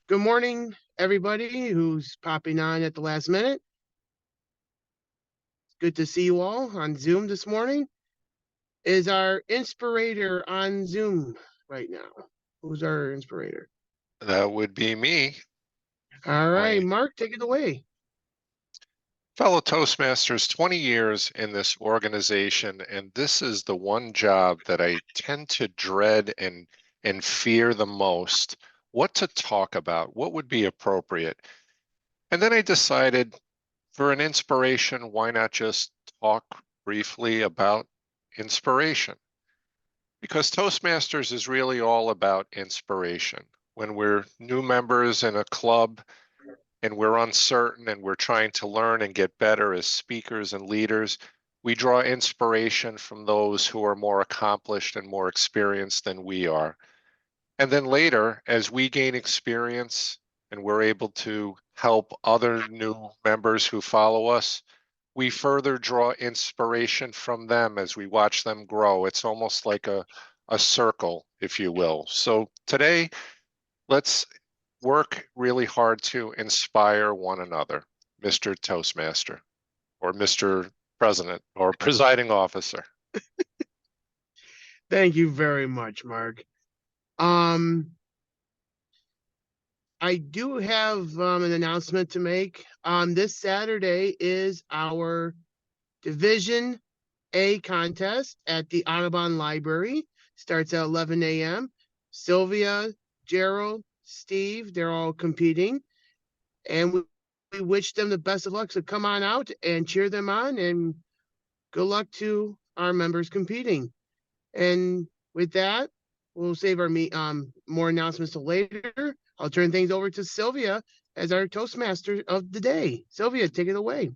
Good morning, everybody who's popping on at the last minute. Good to see you all on Zoom this morning. Is our inspirator on Zoom right now? Who's our inspirator? That would be me. All right, My Mark, take it away. fellow Toastmasters, 20 years in this organization, and this is the one job that I tend to dread and fear the most. What to talk about, what would be appropriate. And then I decided for an inspiration, why not just talk briefly about inspiration? Because Toastmasters is really all about inspiration. When we're new members in a club, and we're uncertain and we're trying to learn and get better as speakers and leaders, we draw inspiration from those who are more accomplished and more experienced than we are. And then later, as we gain experience and we're able to help other new members who follow us, we further draw inspiration from them as we watch them grow. It's almost like a circle, if you will. So today, let's work really hard to inspire one another, Mr. Toastmaster or Mr. President or presiding officer. Thank you very much, Mark. I do have an announcement to make. This Saturday is our Division A contest at the Audubon Library. Starts at 11 a.m. Sylvia, Gerald, Steve, they're all competing. And we wish them the best of luck. So come on out and cheer them on, and good luck to our members competing. And with that, we'll save our more announcements till later. I'll turn things over to Sylvia as our Toastmaster of the day. Sylvia, take it away.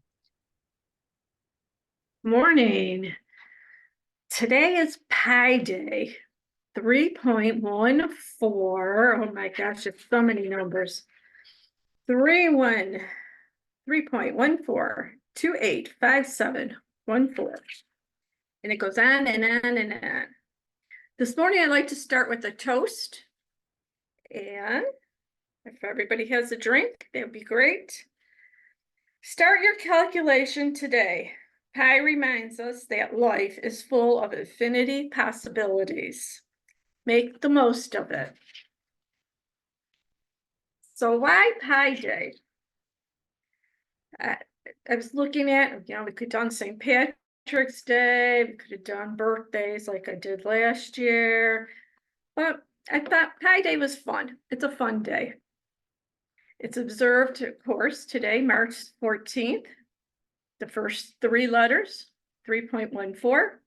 Morning. Today is Pi Day. 3.14. Oh my gosh, it's so many numbers. 3.14285714. And it goes on and on and on. This morning I'd like to start with a toast. And if everybody has a drink, that would be great. Start your calculation today. Pi reminds us that life is full of infinity possibilities. Make the most of it. So why Pi Day? I was looking at, we could have done St. Patrick's Day, we could have done birthdays like I did last year, but I thought Pi Day was fun. It's a fun day. It's observed, of course, today, March 14th. The first three letters, 3.14.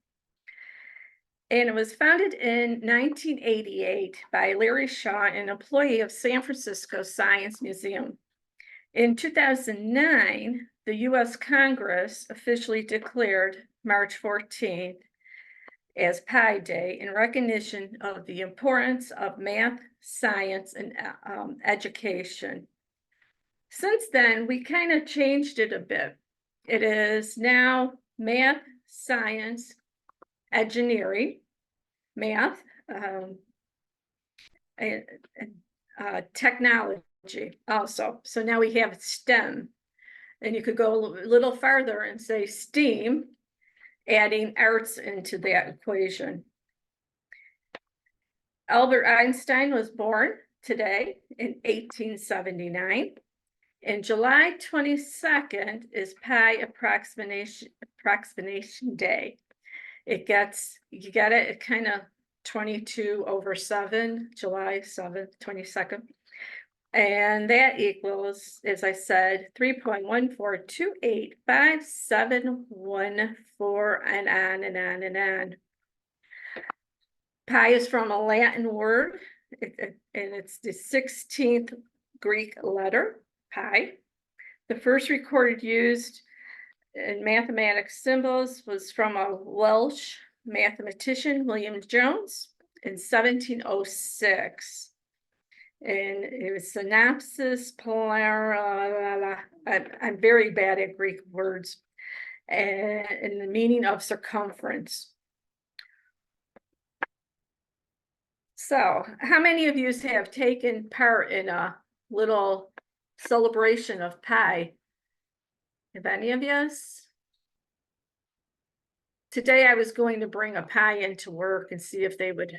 And it was founded in 1988 by Larry Shaw, an employee of San Francisco Science Museum. In 2009, the US Congress officially declared March 14th as Pi Day in recognition of the importance of math, science, and education. Since then, we kind of changed it a bit. It is now math, science, engineering, math, technology also. So now we have STEM. And you could go a little farther and say STEAM, adding arts into that equation. Albert Einstein was born today in 1879. And July 22nd is Pi Approximation Day. You get it kind of 22/7, July 7th, 22nd. And that equals, as I said, 3.142857114, and on and on and on. Pi is from a Latin word, and it's the 16th Greek letter. Pi. The first recorded used in mathematics symbols was from a Welsh mathematician, William Jones, in 1706. And it was synopsis, I'm very bad at Greek words, and the meaning of circumference. So how many of you have taken part in a little celebration of pie. Have any of yous? Today I was going to bring a pie into work and see if they would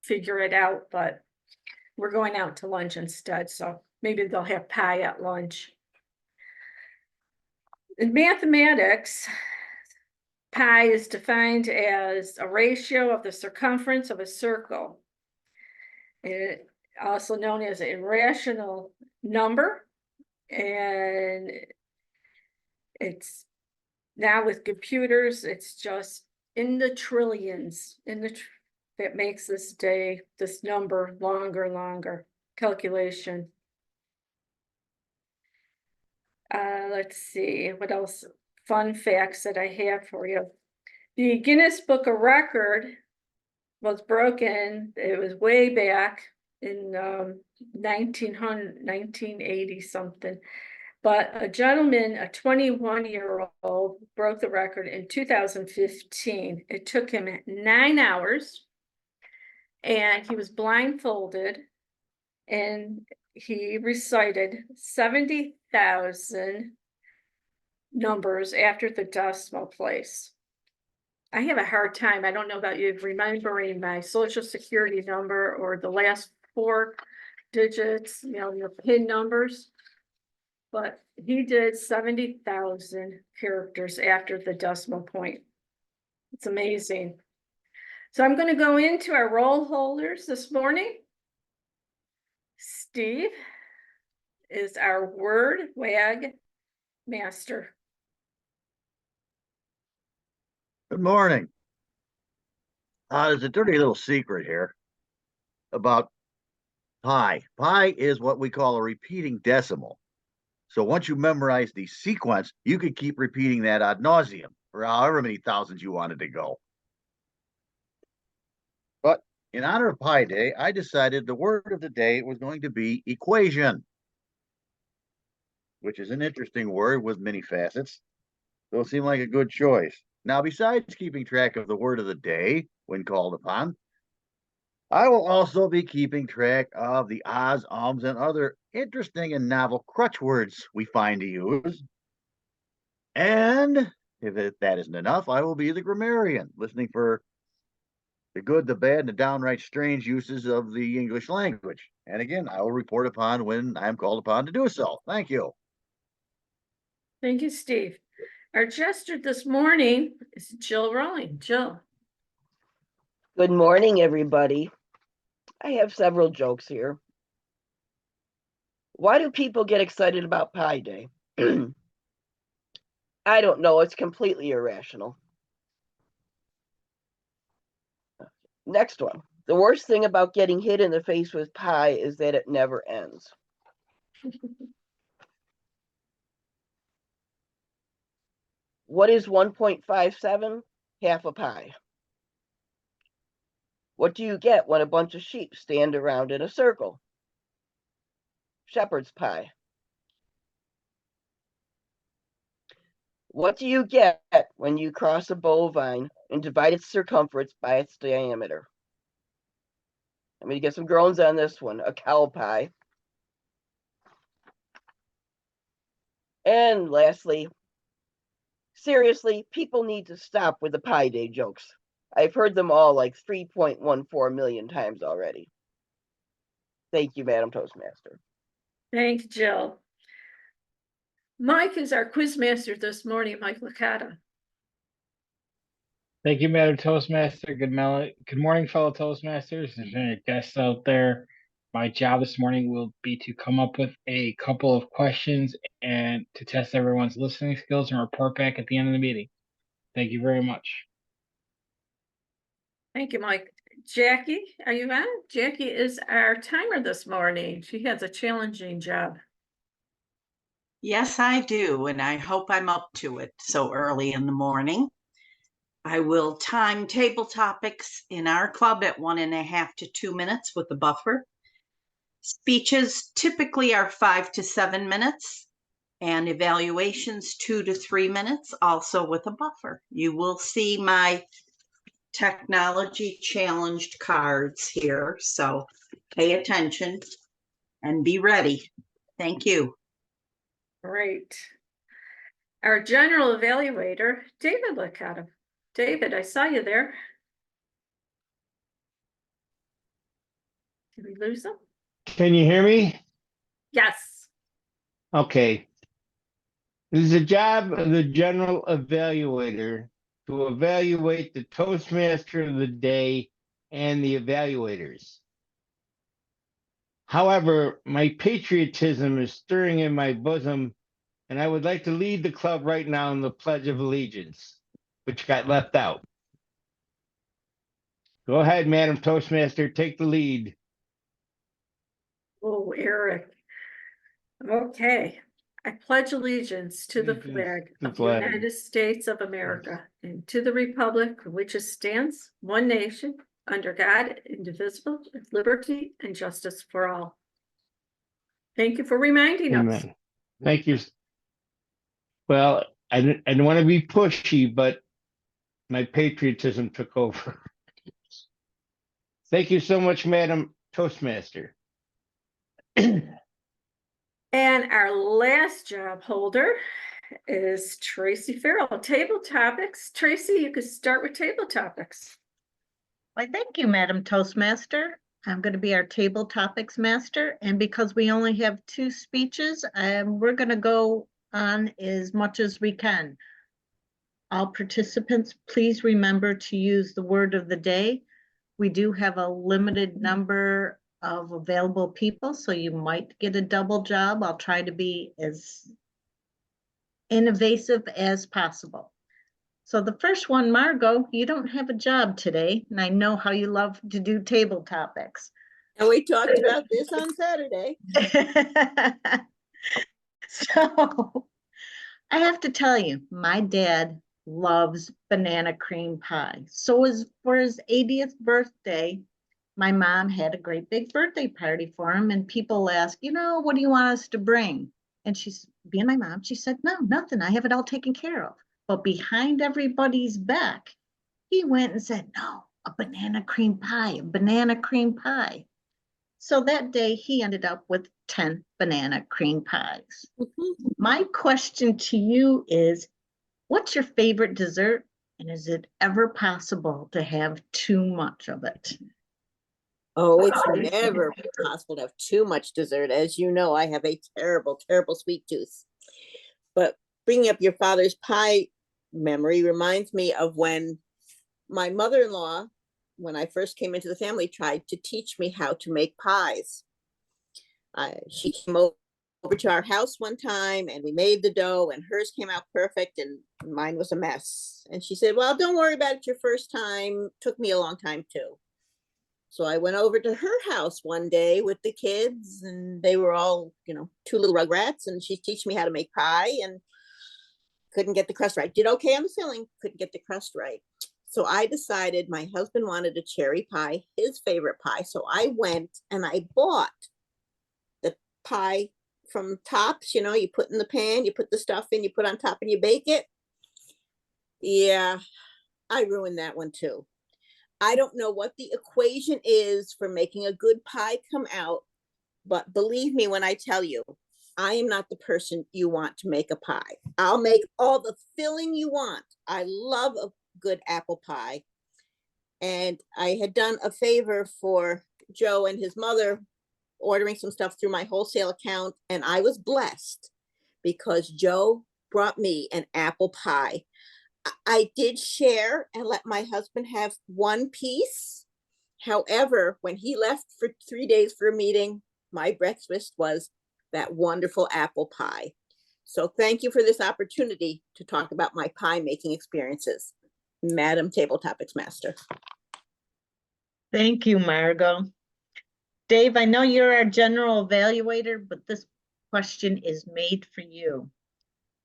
figure it out, but we're going out to lunch instead, so maybe they'll have pie at lunch. In mathematics, pi is defined as a ratio of the circumference of a circle. It also known as an irrational number, and it's now with computers, it's just in the trillions, that makes this number longer and longer calculation. Let's see, what else? Fun facts that I have for you. The Guinness Book of Record was broken. It was way back in 1980 something. But a gentleman, a 21-year-old, broke the record in 2015. It took him 9 hours, and he was blindfolded, and he recited 70,000 numbers after the decimal place. I have a hard time, I don't know about you, remembering my social security number or the last 4 digits, your PIN numbers. But he did 70,000 characters after the decimal point. It's amazing. So I'm going to go into our roll holders this morning. Steve is our word wag master. Good morning. There's a dirty little secret here about pi. Pi is what we call a repeating decimal. So once you memorize the sequence, you could keep repeating that ad nauseum for however many thousands you wanted to go. But in honor of Pi Day, I decided the word of the day was going to be equation, which is an interesting word with many facets. So it seemed like a good choice. Now, besides keeping track of the word of the day when called upon, I will also be keeping track of the ahs, ums, and other interesting and novel crutch words we find to use. And if that isn't enough, I will be the grammarian, listening for the good, the bad, and the downright strange uses of the English language. And again, I will report upon when I am called upon to do so. Thank you. Thank you, Steve. Our jester this morning is Jill Rowling. Jill. Good morning, everybody. I have several jokes here. Why do people get excited about Pi Day? I don't know. It's completely irrational. Next one. The worst thing about getting hit in the face with pie is that it never ends. What is 1.57? Half a pie. What do you get when a bunch of sheep stand around in a circle? Shepherd's pie. What do you get when you cross a bovine and divide its circumference by its diameter? I'm going to get some groans on this one. A cow pie. And lastly, seriously, people need to stop with the Pi Day jokes. I've heard them all like 3.14 million times already. Thank you, Madam Toastmaster. Thanks, Jill. Mike is our quizmaster this morning, Mike Licata. Thank you, Madam Toastmaster. Good morning, fellow Toastmasters. If there's any guests out there, my job this morning will be to come up with a couple of questions and to test everyone's listening skills and report back at the end of the meeting. Thank you very much. Thank you, Mike. Jackie, are you on? Jackie is our timer this morning. She has a challenging job. Yes, I do, and I hope I'm up to it so early in the morning. I will time table topics in our club at 1.5 to 2 minutes with a buffer. Speeches typically are 5 to 7 minutes, and evaluations 2 to 3 minutes, also with a buffer. You will see my technology challenged cards here, so pay attention. and be ready. Thank you. Great. Our general evaluator, David Licata. David, I saw you there. Did we lose him? Can you hear me? Yes. Okay. It is the job of the general evaluator to evaluate the Toastmaster of the day and the evaluators. However, my patriotism is stirring in my bosom, and I would like to lead the club right now in the Pledge of Allegiance, which got left out. Go ahead, Madam Toastmaster, take the lead. Oh, Eric. Okay. I pledge allegiance to the Allegiance flag to the of the flag. United States of America and to the republic for which it stands, one nation, under God, indivisible, with liberty and justice for all. Thank you for reminding us. Amen. Thank you. Well, I didn't want to be pushy, but my patriotism took over. Thank you so much, Madam Toastmaster. And our last job holder is Tracy Farrell. Table topics. Tracy, you could start with table topics. Why, thank you, Madam Toastmaster. I'm going to be our table topics master, and because we only have 2 speeches, we're going to go on as much as we can. All participants, please remember to use the word of the day. We do have a limited number of available people, so you might get a double job. I'll try to be as innovative as possible. So the first one, Margot, you don't have a job today, and I know how you love to do table topics. And we talked about this on Saturday. So I have to tell you, my dad loves banana cream pie. So for his 80th birthday, my mom had a great big birthday party for him, and people asked, what do you want us to bring? And she's being my mom, she said, no, nothing. I have it all taken care of. But behind everybody's back, he went and said, no, a banana cream pie, a banana cream pie. So that day he ended up with 10 banana cream pies. My question to you is, what's your favorite dessert? And is it ever possible to have too much of it? Oh, it's never possible to have too much dessert. As you know, I have a terrible, terrible sweet tooth. But bringing up your father's pie memory reminds me of when my mother-in-law, when I first came into the family, tried to teach me how to make pies. She came over to our house one time and we made the dough, and hers came out perfect and mine was a mess. And she said, well, don't worry about it your first time. Took me a long time too. So I went over to her house one day with the kids, and they were all, 2 little rugrats, and she's teaching me how to make pie and couldn't get the crust right. Did okay on the filling, couldn't get the crust right. So I decided my husband wanted a cherry pie, his favorite pie. So I went and I bought the pie from Tops, you put in the pan, you put the stuff in, you put on top and you bake it. Yeah, I ruined that one too. I don't know what the equation is for making a good pie come out, but believe me when I tell you, I am not the person you want to make a pie. I'll make all the filling you want. I love a good apple pie. And I had done a favor for Joe and his mother, ordering some stuff through my wholesale account. And I was blessed because Joe brought me an apple pie. I did share and let my husband have one piece. However, when he left for 3 days for a meeting, my breakfast was that wonderful apple pie. So thank you for this opportunity to talk about my pie making experiences. Madam Table Topics Master. Thank you, Margot. Dave, I know you're our general evaluator, but this question is made for you.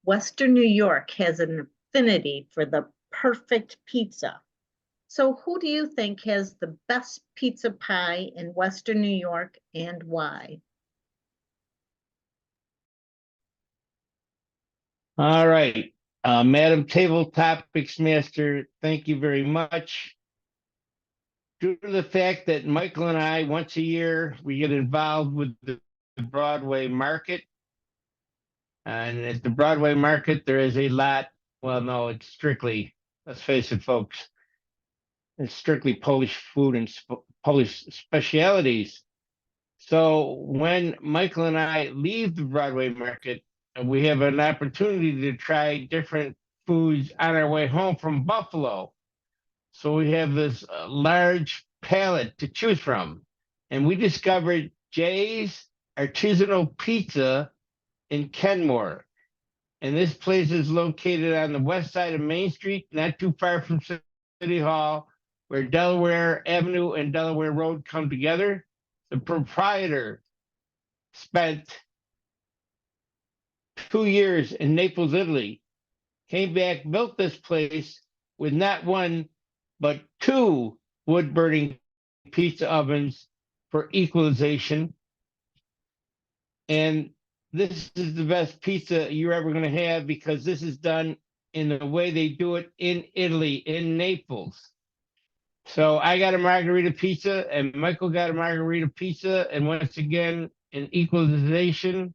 Western New York has an affinity for the perfect pizza. So who do you think has the best pizza pie in Western New York and why? All right. Madam Table Topics Master, thank you very much. Due to the fact that Michael and I, once a year, we get involved with the Broadway Market. And at the Broadway Market, there is a lot. Well, no, it's strictly, let's face it, folks, it's strictly Polish food and Polish specialities. So when Michael and I leave the Broadway Market, we have an opportunity to try different foods on our way home from Buffalo. So we have this large palette to choose from. And we discovered Jay's Artisanal Pizza in Kenmore. And this place is located on the west side of Main Street, not too far from City Hall, where Delaware Avenue and Delaware Road come together. The proprietor spent 2 years in Naples, Italy, came back, built this place with not one, but 2 wood-burning pizza ovens for equalization. And this is the best pizza you're ever going to have because this is done in the way they do it in Italy, in Naples. So I got a margarita pizza and Michael got a margarita pizza. And once again, in equalization,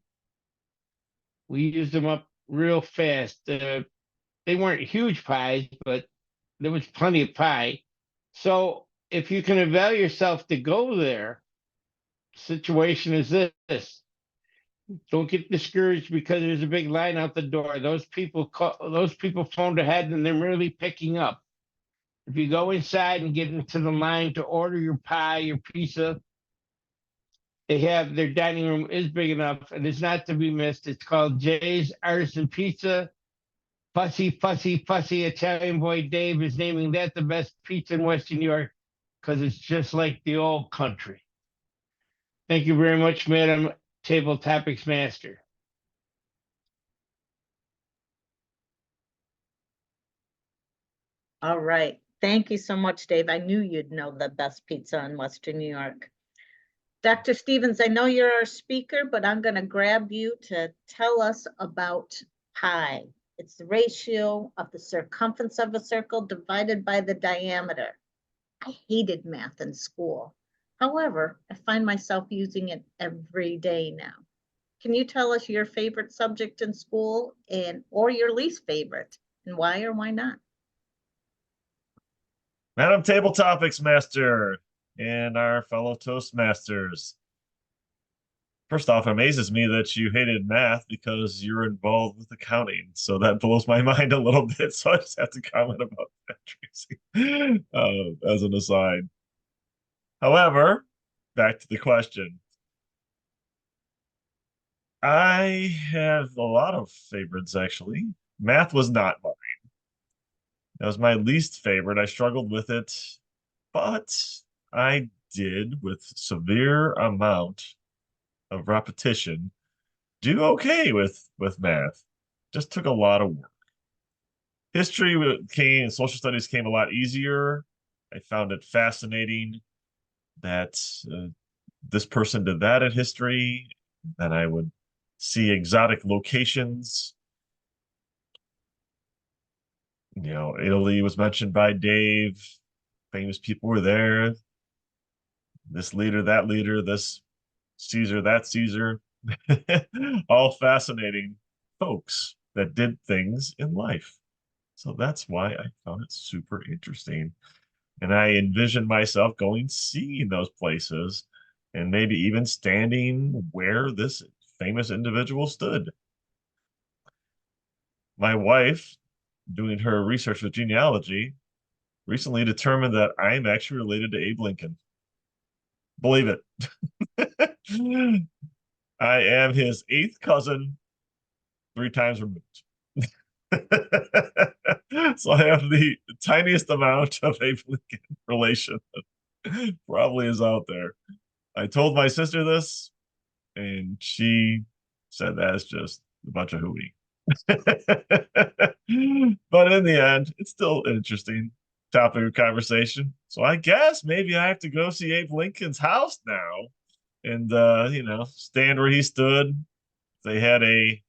we used them up real fast. They weren't huge pies, but there was plenty of pie. So if you can avail yourself to go there, situation is this. Don't get discouraged because there's a big line out the door. Those people phoned ahead and they're really picking up. If you go inside and get into the line to order your pie, your pizza, they have their dining room is big enough and it's not to be missed. It's called Jay's Artisan Pizza. Fussy Italian boy Dave is naming that the best pizza in Western New York because it's just like the old country. Thank you very much, Madam Table Topics Master. All right. Thank you so much, Dave. I knew you'd know the best pizza in Western New York. Dr. Stevens, I know you're our speaker, but I'm going to grab you to tell us about pi. It's the ratio of the circumference of a circle divided by the diameter. I hated math in school. However, I find myself using it every day now. Can you tell us your favorite subject in school or your least favorite and why or why not? Madam Table Topics Master and our fellow Toastmasters. First off, it amazes me that you hated math because you're involved with accounting. So that blows my mind a little bit. So I just have to comment about that, Tracy, as an aside. However, back to the question. I have a lot of favorites, actually. Math was not mine. That was my least favorite. I struggled with it, but I did, with severe amount of repetition, do okay with math. Just took a lot of work. History came, social studies came a lot easier. I found it fascinating that this person did that in history. Then I would see exotic locations. You know, Italy was mentioned by Dave. Famous people were there. This leader, that leader, this Caesar, that Caesar. All fascinating folks that did things in life. So that's why I found it super interesting. And I envisioned myself going seeing those places and maybe even standing where this famous individual stood. My wife, doing her research with genealogy, recently determined that I'm actually related to Abe Lincoln. Believe it. I am his 8th cousin, 3 times removed. So I have the tiniest amount of Abe Lincoln relation that probably is out there. I told my sister this, and she said that's just a bunch of hooey. But in the end, it's still an interesting topic of conversation. So I guess maybe I have to go see Abe Lincoln's house now and you know, stand where he stood. They had a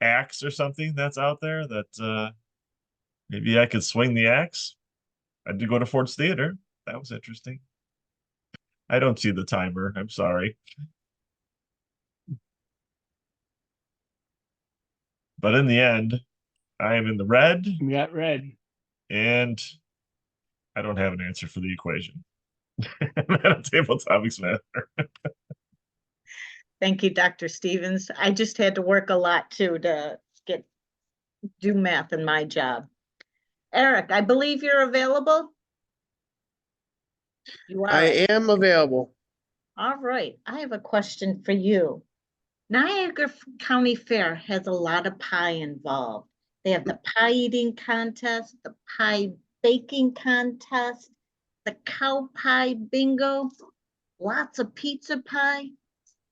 axe or something that's out there that maybe I could swing the axe. I did go to Ford's Theater. That was interesting. I don't see the timer. I'm sorry. But in the end, I am in the red, We got red. and I don't have an answer for the equation. Madam Table Topics Master. Thank you, Dr. Stevens. I just had to work a lot too to do math in my job. Eric, I believe you're available? You are. I am available. All right, I have a question for you. Niagara County Fair has a lot of pie involved. They have the pie eating contest, the pie baking contest, the cow pie bingo, lots of pizza pie.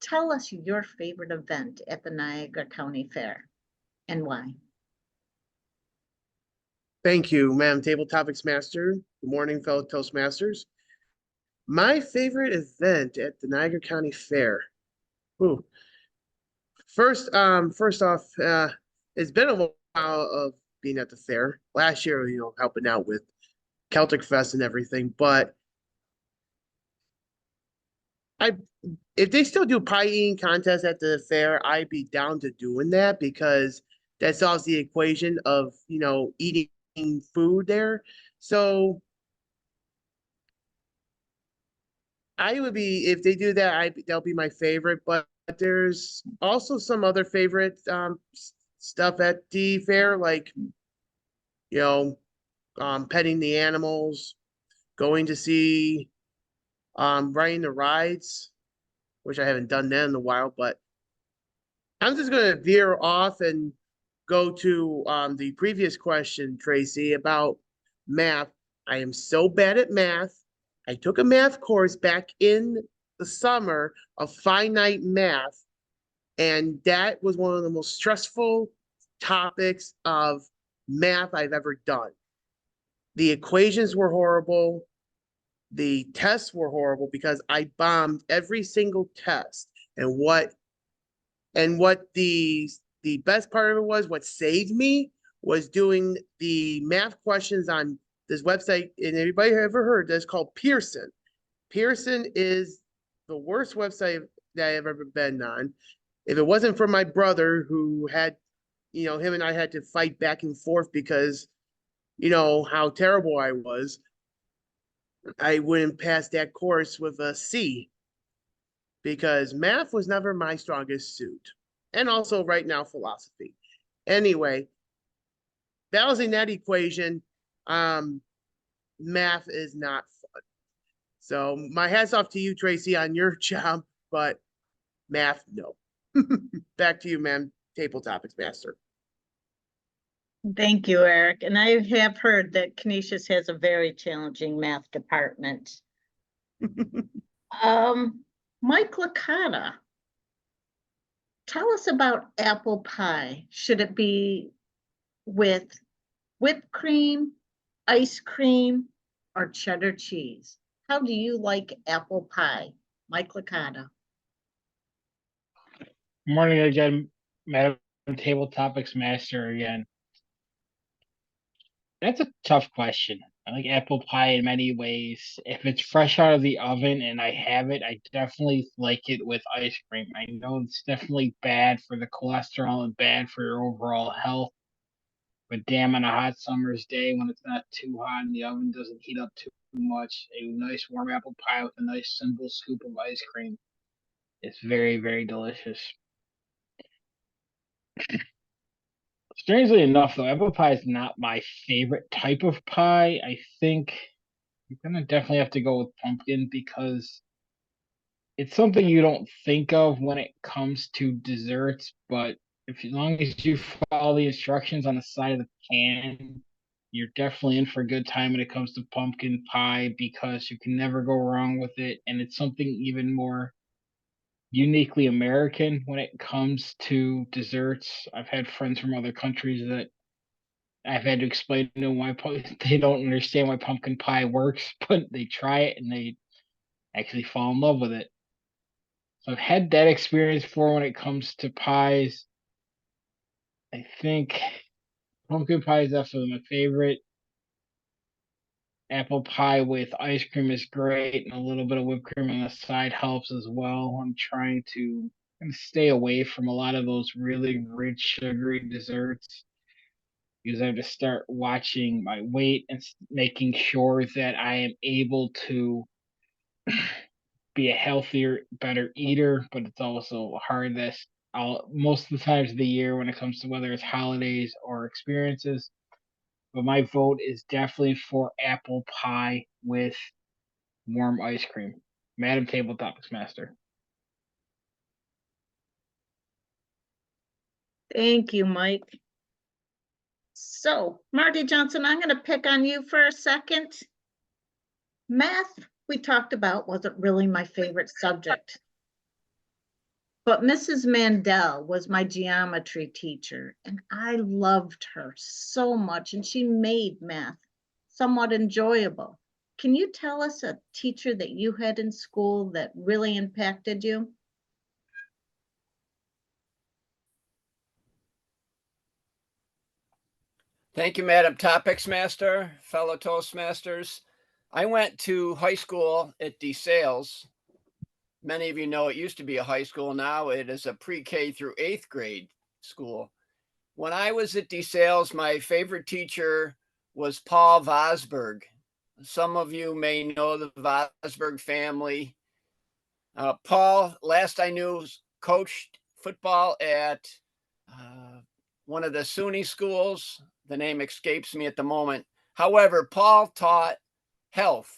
Tell us your favorite event at the Niagara County Fair and why. Thank you, Madam Table Topics Master. Good morning, fellow Toastmasters. My favorite event at the Niagara County Fair. Ooh. First off, it's been a while of being at the fair. Last year, helping out with Celtic Fest and everything, but if they still do pie eating contests at the fair, I'd be down to doing that because that solves the equation of, eating food there. So I would be, if they do that, that'll be my favorite, but there's also some other favorite stuff at the fair, like, petting the animals, going to see, riding the rides, which I haven't done that in a while, but I'm just going to veer off and go to the previous question, Tracy, about math. I am so bad at math. I took a math course back in the summer of finite math, and that was one of the most stressful topics of math I've ever done. The equations were horrible. The tests were horrible because I bombed every single test. And what the best part of it was, what saved me was doing the math questions on this website. And everybody ever heard this, called Pearson. Pearson is the worst website that I've ever been on. If it wasn't for my brother, who had, him and I had to fight back and forth because, how terrible I was, I wouldn't pass that course with a C, because math was never my strongest suit. And also right now, philosophy. Anyway, balancing that equation, math is not fun. So my hat's off to you, Tracy, on your job, but math, no. Back to you, ma'am, Table Topics Master. Thank you, Eric. And I have heard that Canisius has a very challenging math department. Mike Licata, tell us about apple pie. Should it be with whipped cream, ice cream, or cheddar cheese? How do you like apple pie? Mike Licata. Morning again, Madam Table Topics Master again. That's a tough question. I like apple pie in many ways. If it's fresh out of the oven and I have it, I definitely like it with ice cream. I know it's definitely bad for the cholesterol and bad for your overall health. But damn, on a hot summer's day when it's not too hot and the oven doesn't heat up too much, a nice warm apple pie with a nice simple scoop of ice cream is very, very delicious. Strangely enough, though, apple pie is not my favorite type of pie. I think you're gonna definitely have to go with pumpkin because it's something you don't think of when it comes to desserts, but as long as you follow the instructions on the side of the can, you're definitely in for a good time when it comes to pumpkin pie because you can never go wrong with it, and it's something even more uniquely American when it comes to desserts. I've had friends from other countries that I've had to explain to them why they don't understand why pumpkin pie works, but they try it and they actually fall in love with it. So I've had that experience before when it comes to pies. I think pumpkin pie is definitely my favorite. Apple pie with ice cream is great, and a little bit of whipped cream on the side helps as well. I'm trying to gonna stay away from a lot of those really rich sugary desserts because I have to start watching my weight and making sure that I am able to be a healthier, better eater. But it's also hard this most of the times of the year when it comes to whether it's holidays or experiences. But my vote is definitely for apple pie with warm ice cream. Madam Table Topics Master. Thank you, Mike. So, Marty Johnson, I'm going to pick on you for a second. Math, we talked about, wasn't really my favorite subject. But Mrs. Mandel was my geometry teacher, and I loved her so much, and she made math somewhat enjoyable. Can you tell us a teacher that you had in school that really impacted you? Thank you, Madam Topics Master, fellow Toastmasters. I went to high school at DeSales. Many of you know it used to be a high school. Now it is a pre-K through 8th grade school. When I was at DeSales, my favorite teacher was Paul Vosberg. Some of you may know the Vosberg family. Paul, last I knew, coached football at one of the SUNY schools. The name escapes me at the moment. However, Paul taught health.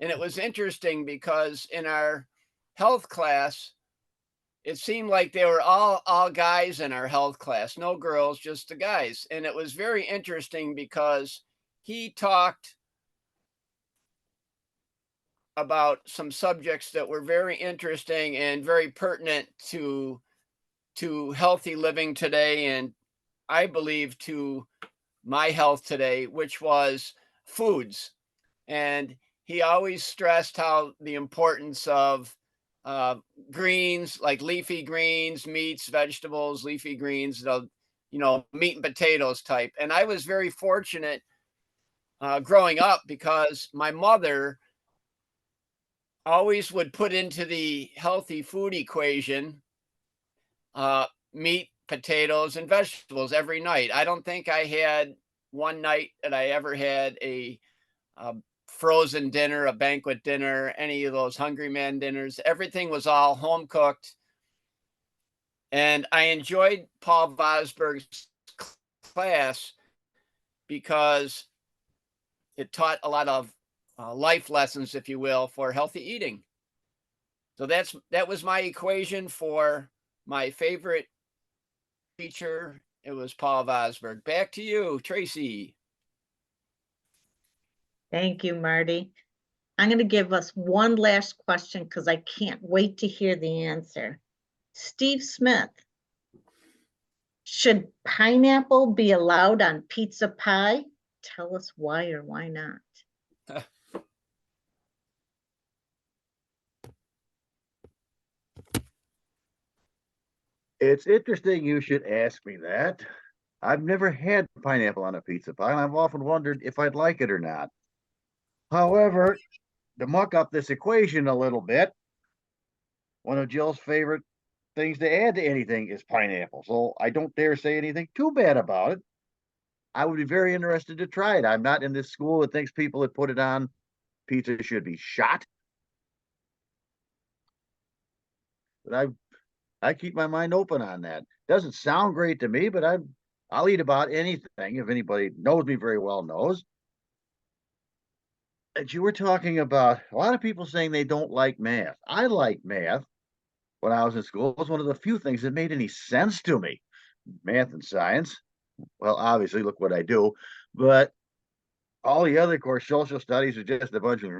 And it was interesting because in our health class, it seemed like they were all guys in our health class, no girls, just the guys. And it was very interesting because he talked about some subjects that were very interesting and very pertinent to healthy living today, and I believe to my health today, which was foods. And he always stressed how the importance of greens, like leafy greens, meats, vegetables, leafy greens, meat and potatoes type. And I was very fortunate growing up because my mother always would put into the healthy food equation meat, potatoes, and vegetables every night. I don't think I had one night that I ever had a frozen dinner, a banquet dinner, any of those Hungry Man dinners. Everything was all home cooked. And I enjoyed Paul Vosberg's class because it taught a lot of life lessons, if you will, for healthy eating. So that was my equation for my favorite teacher. It was Paul Vosberg. Back to you, Tracy. Thank you, Marty. I'm going to give us one last question because I can't wait to hear the answer. Steve Smith, should pineapple be allowed on pizza pie? Tell us why or why not. It's interesting you should ask me that. I've never had pineapple on a pizza pie, and I've often wondered if I'd like it or not. However, to muck up this equation a little bit, one of Jill's favorite things to add to anything is pineapple. So I don't dare say anything too bad about it. I would be very interested to try it. I'm not in this school that thinks people that put it on pizza should be shot. But I keep my mind open on that. Doesn't sound great to me, but I'll eat about anything. If anybody knows me very well knows. And you were talking about a lot of people saying they don't like math. I like math. When I was in school, it was one of the few things that made any sense to me. Math and science. Well, obviously, look what I do. But all the other course, social studies, are just a bunch of,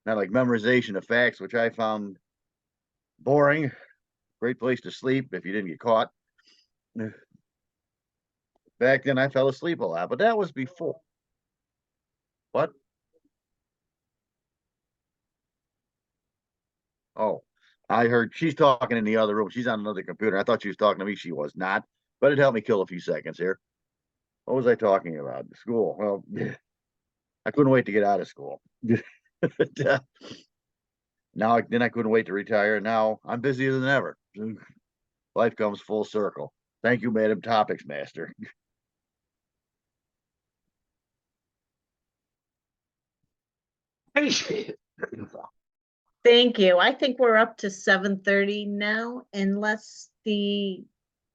not like memorization of facts, which I found boring. Great place to sleep if you didn't get caught. Back then, I fell asleep a lot, but that was before. What? Oh, I heard she's talking in the other room. She's on another computer. I thought she was talking to me. She was not, but it helped me kill a few seconds here. What was I talking about? School. Well, I couldn't wait to get out of school. Now, then I couldn't wait to retire. Now I'm busier than ever. life comes full circle. Thank you, Madam Topics Master. Thank you. I think we're up to 7:30 now, unless the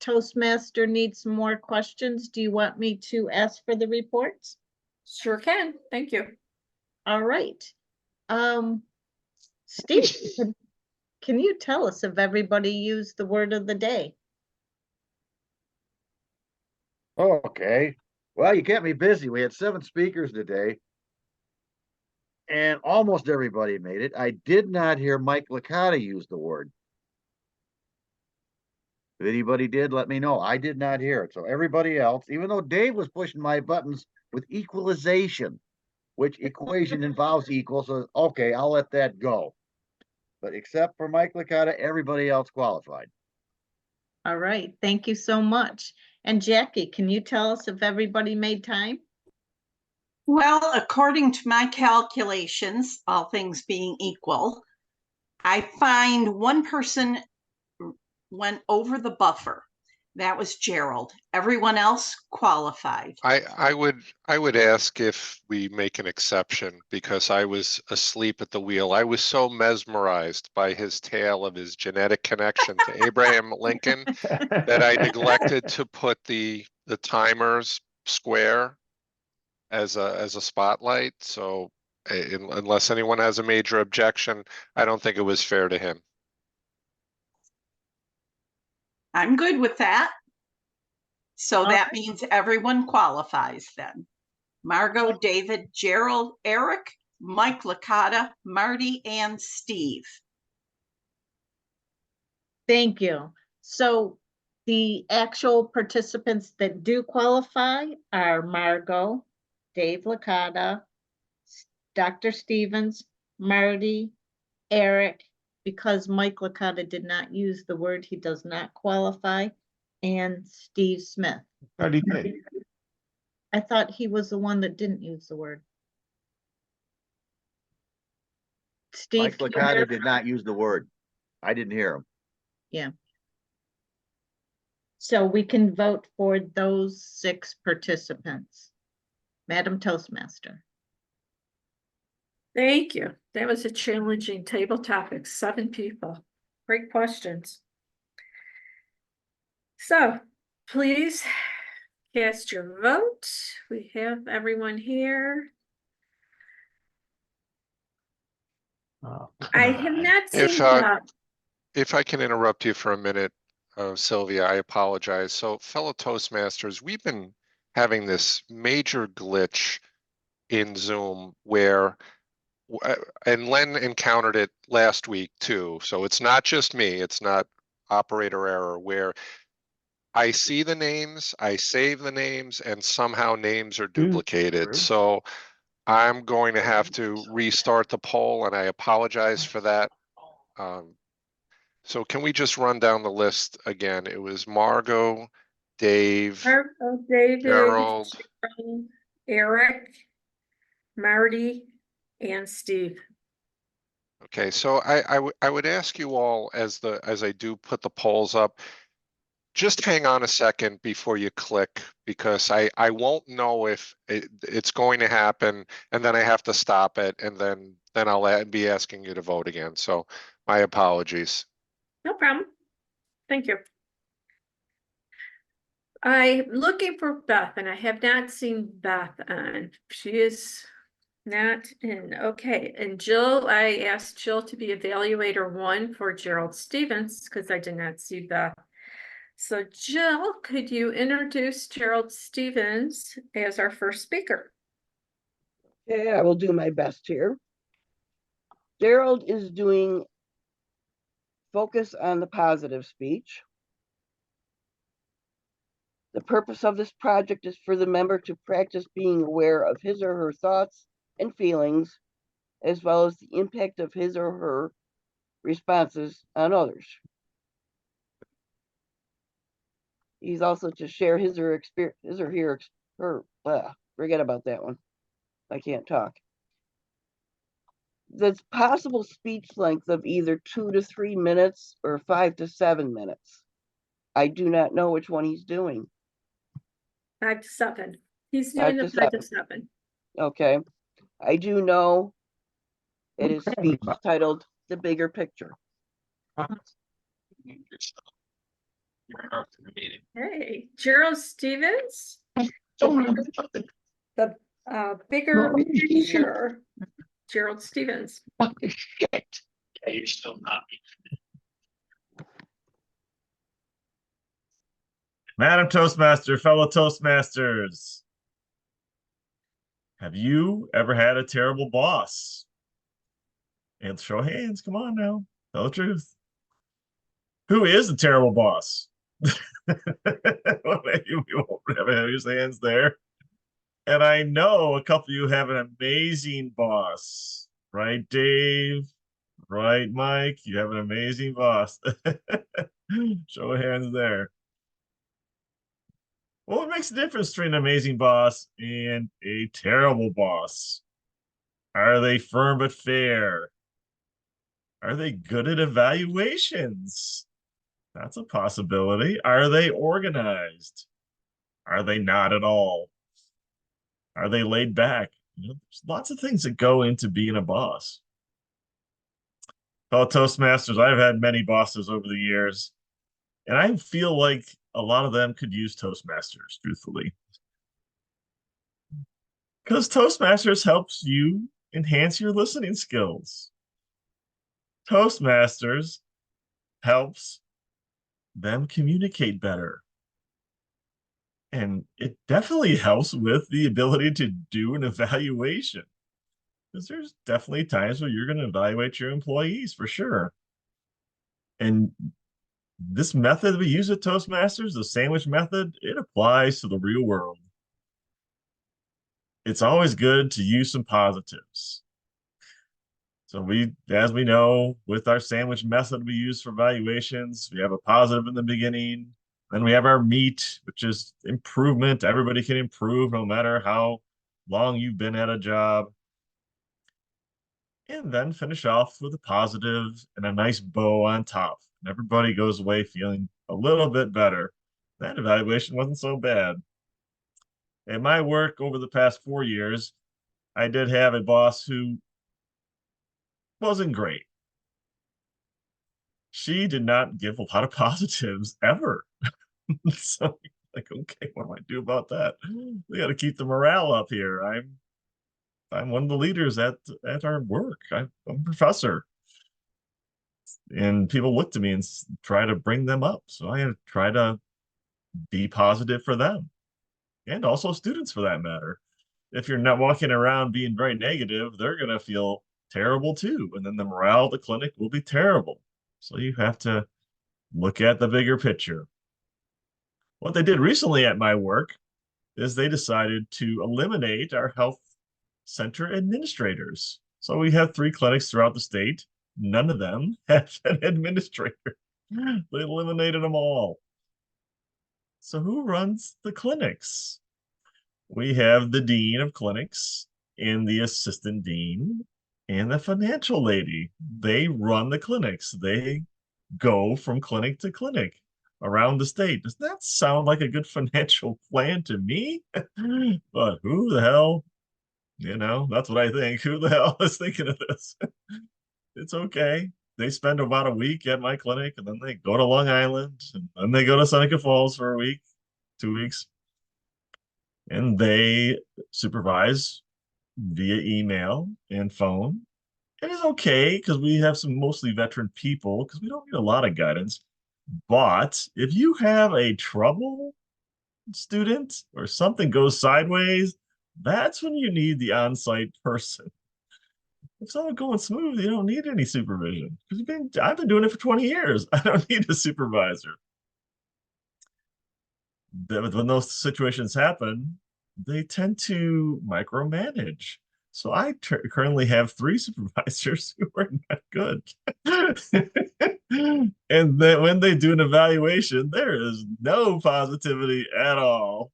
Toastmaster needs some more questions. Do you want me to ask for the reports? Sure can. Thank you. All right. Steve, can you tell us if everybody used the word of the day? Okay. Well, you kept me busy. We had 7 speakers today, and almost everybody made it. I did not hear Mike Licata use the word. If anybody did, let me know. I did not hear it. So everybody else, even though Dave was pushing my buttons with equalization, which equation involves equal, so okay, I'll let that go. But except for Mike Licata, everybody else qualified. All right, thank you so much. And Jackie, can you tell us if everybody made time? Well, according to my calculations, all things being equal, I find one person went over the buffer. That was Gerald. Everyone else qualified. I would ask if we make an exception because I was asleep at the wheel. I was so mesmerized by his tale of his genetic connection to Abraham Lincoln that I neglected to put the timers square as a spotlight. So unless anyone has a major objection, I don't think it was fair to him. I'm good with that. So that means everyone qualifies then. Margot, David, Gerald, Eric, Mike Licata, Marty, and Steve. Thank you. So the actual participants that do qualify are Margot, Dave Licata, Dr. Stevens, Marty, Eric, because Mike Licata did not use the word, he does not qualify, and Steve Smith. Thought he did. I thought he was the one that didn't use the word. Steve. Mike Licata did not use the word. I didn't hear him. Yeah. So we can vote for those 6 participants. Madam Toastmaster. Thank you. That was a challenging table topic. 7 people. Great questions. So please cast your vote. We have everyone here. I have not seen that. If I can interrupt you for a minute, Sylvia, I apologize. So fellow Toastmasters, we've been having this major glitch in Zoom where, and Len encountered it last week too. So it's not just me, it's not operator error, where I see the names, I save the names, and somehow names are duplicated. So I'm going to have to restart the poll, and I apologize for that. So can we just run down the list again? It was Margot, Dave, David, Gerald, Eric, Marty, and Steve. Okay, so I would ask you all as I do put the polls up, just hang on a second before you click, because I won't know if it's going to happen, and then I have to stop it, and then I'll be asking you to vote again. So my apologies. No problem. Thank you. I'm looking for Beth, and I have not seen Beth on. She is not in. Okay, and Jill, I asked Jill to be evaluator 1 for Gerald Stevens because I did not see Beth. So Jill, could you introduce Gerald Stevens as our first speaker? Yeah, I will do my best here. Gerald is doing focus on the positive speech. The purpose of this project is for the member to practice being aware of his or her thoughts and feelings, as well as the impact of his or her responses on others. He's also to share his or her, forget about that one. I can't talk. the possible speech length of either 2 to 3 minutes or 5 to 7 minutes. I do not know which one he's doing. 5 to 7. He's 5 doing to the 5 to 7. 7. Okay. I do know it is speech titled The Bigger Picture. Hey, Gerald Stevens, the bigger picture. Gerald Stevens. What the shit? Yeah, you're still not. Madam Toastmaster, fellow Toastmasters, have you ever had a terrible boss? And show of hands, come on now, tell the truth. Who is the terrible boss? Well, maybe we won't have his hands there. And I know a couple of you have an amazing boss, right, Dave? Right, Mike? You have an amazing boss. Show of hands there. Well, what makes the difference between an amazing boss and a terrible boss? Are they firm but fair? Are they good at evaluations? That's a possibility. Are they organized? Are they not at all? Are they laid back? You know, there's lots of things that go into being a boss. Fellow Toastmasters, I've had many bosses over the years, and I feel like a lot of them could use Toastmasters, truthfully. Because Toastmasters helps you enhance your listening skills. Toastmasters helps them communicate better. And it definitely helps with the ability to do an evaluation. Because there's definitely times where you're going to evaluate your employees for sure. And this method we use at Toastmasters, the sandwich method, it applies to the real world. It's always good to use some positives. So as we know, with our sandwich method we use for evaluations, we have a positive in the beginning. Then we have our meat, which is improvement. Everybody can improve no matter how long you've been at a job. And then finish off with a positive and a nice bow on top. And everybody goes away feeling a little bit better. That evaluation wasn't so bad. In my work over the past 4 years, I did have a boss who wasn't great. She did not give a lot of positives ever. So like, okay, what do I do about that? We got to keep the morale up here. I'm one of the leaders at our work. I'm a professor. And people look to me and try to bring them up. So I try to be positive for them and also students for that matter. If you're not walking around being very negative, they're going to feel terrible too. And then the morale of the clinic will be terrible. So you have to look at the bigger picture. What they did recently at my work is they decided to eliminate our health center administrators. So we have 3 clinics throughout the state. None of them have an administrator. They eliminated them all. So who runs the clinics? We have the dean of clinics and the assistant dean and the financial lady. They run the clinics. They go from clinic to clinic around the state. Does that sound like a good financial plan to me? But who the hell, that's what I think. Who the hell is thinking of this? It's okay. They spend about a week at my clinic and then they go to Long Island and then they go to Seneca Falls for a week, 2 weeks. And they supervise via email and phone. It is okay because we have some mostly veteran people because we don't need a lot of guidance. But if you have a trouble student or something goes sideways, that's when you need the on-site person. If it's all going smooth, you don't need any supervision because I've been doing it for 20 years. I don't need a supervisor. When those situations happen, they tend to micromanage. So I currently have 3 supervisors who are not good. And then when they do an evaluation, there is no positivity at all.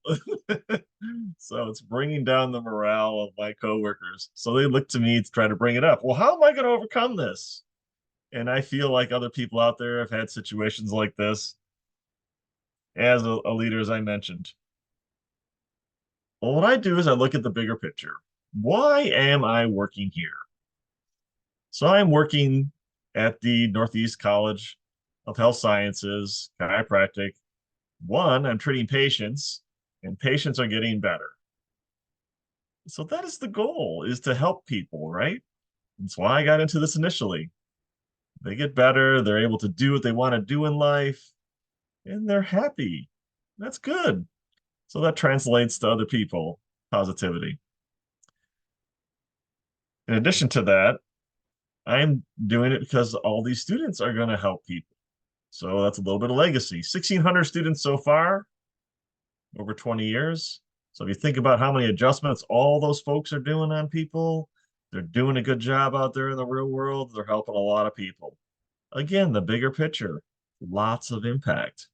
So it's bringing down the morale of my coworkers. So they look to me to try to bring it up. Well, how am I going to overcome this? And I feel like other people out there have had situations like this as a leader, as I mentioned. Well, what I do is I look at the bigger picture. Why am I working here? So I'm working at the Northeast College of Health Sciences, chiropractic. One, I'm treating patients, and patients are getting better. So that is the goal, is to help people, right? That's why I got into this initially. They get better, they're able to do what they want to do in life, and they're happy. That's good. So that translates to other people, positivity. In addition to that, I'm doing it because all these students are going to help people. So that's a little bit of legacy. 1,600 students so far, over 20 years. So if you think about how many adjustments all those folks are doing on people, they're doing a good job out there in the real world. They're helping a lot of people. Again, the bigger picture, lots of impact.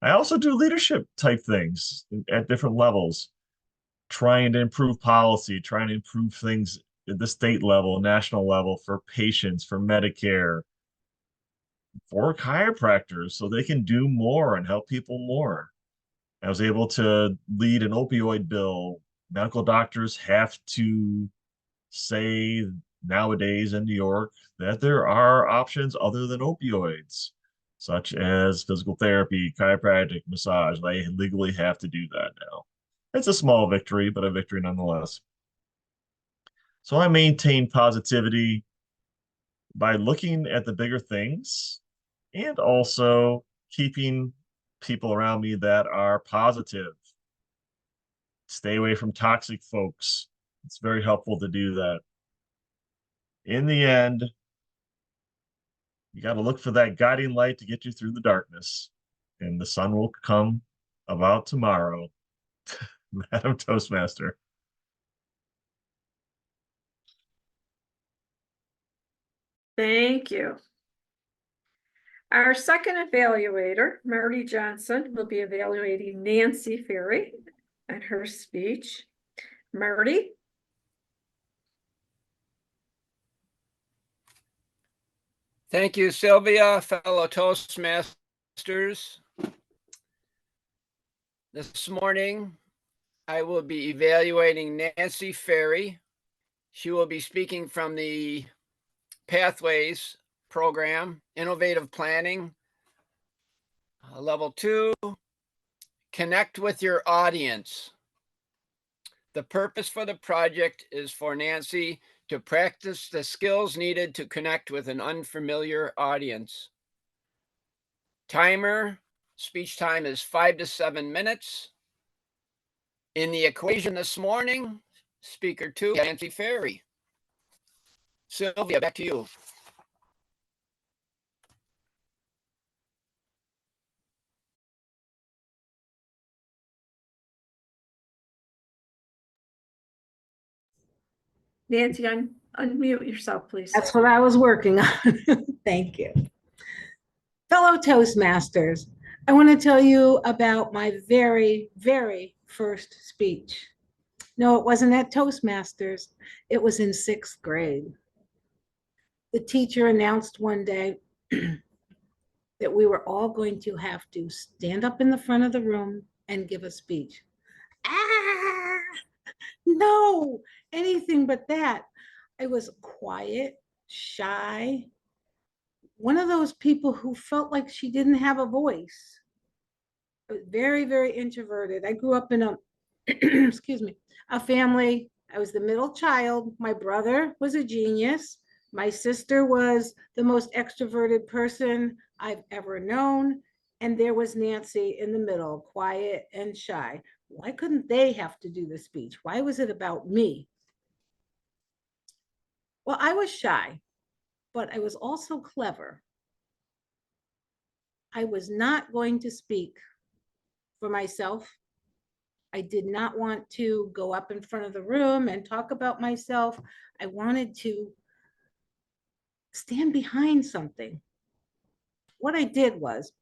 I also do leadership type things at different levels, trying to improve policy, trying to improve things at the state level, national level for patients, for Medicare, for chiropractors, so they can do more and help people more. I was able to lead an opioid bill. Medical doctors have to say nowadays in New York that there are options other than opioids, such as physical therapy, chiropractic, massage. They legally have to do that now. It's a small victory, but a victory nonetheless. So I maintain positivity by looking at the bigger things and also keeping people around me that are positive. Stay away from toxic folks. It's very helpful to do that. In the end, you got to look for that guiding light to get you through the darkness, and the sun will come about tomorrow. Madam Toastmaster. Thank you. Our second evaluator, Marty Johnson, will be evaluating Nancy Ferry and her speech. Marty? Thank you, Sylvia, fellow Toastmasters. This morning, I will be evaluating Nancy Ferry. She will be speaking from the Pathways program, Innovative Planning, Level 2, Connect with your audience. The purpose for the project is for Nancy to practice the skills needed to connect with an unfamiliar audience. Timer, speech time is 5 to 7 minutes. In the equation this morning, speaker 2, Nancy Ferry. Sylvia, back to you. Nancy, unmute yourself, please. That's what I was working on. Thank you. Fellow Toastmasters, I want to tell you about my very, very first speech. No, it wasn't at Toastmasters. It was in 6th grade. The teacher announced one day that we were all going to have to stand up in the front of the room and give a speech. Ah, no, anything but that. I was quiet, shy, one of those people who felt like she didn't have a voice. I was very, very introverted. I grew up in a, excuse me, a family. I was the middle child. My brother was a genius. My sister was the most extroverted person I've ever known. And there was Nancy in the middle, quiet and shy. Why couldn't they have to do the speech? Why was it about me? Well, I was shy, but I was also clever. I was not going to speak for myself. I did not want to go up in front of the room and talk about myself. I wanted to stand behind something. What I did was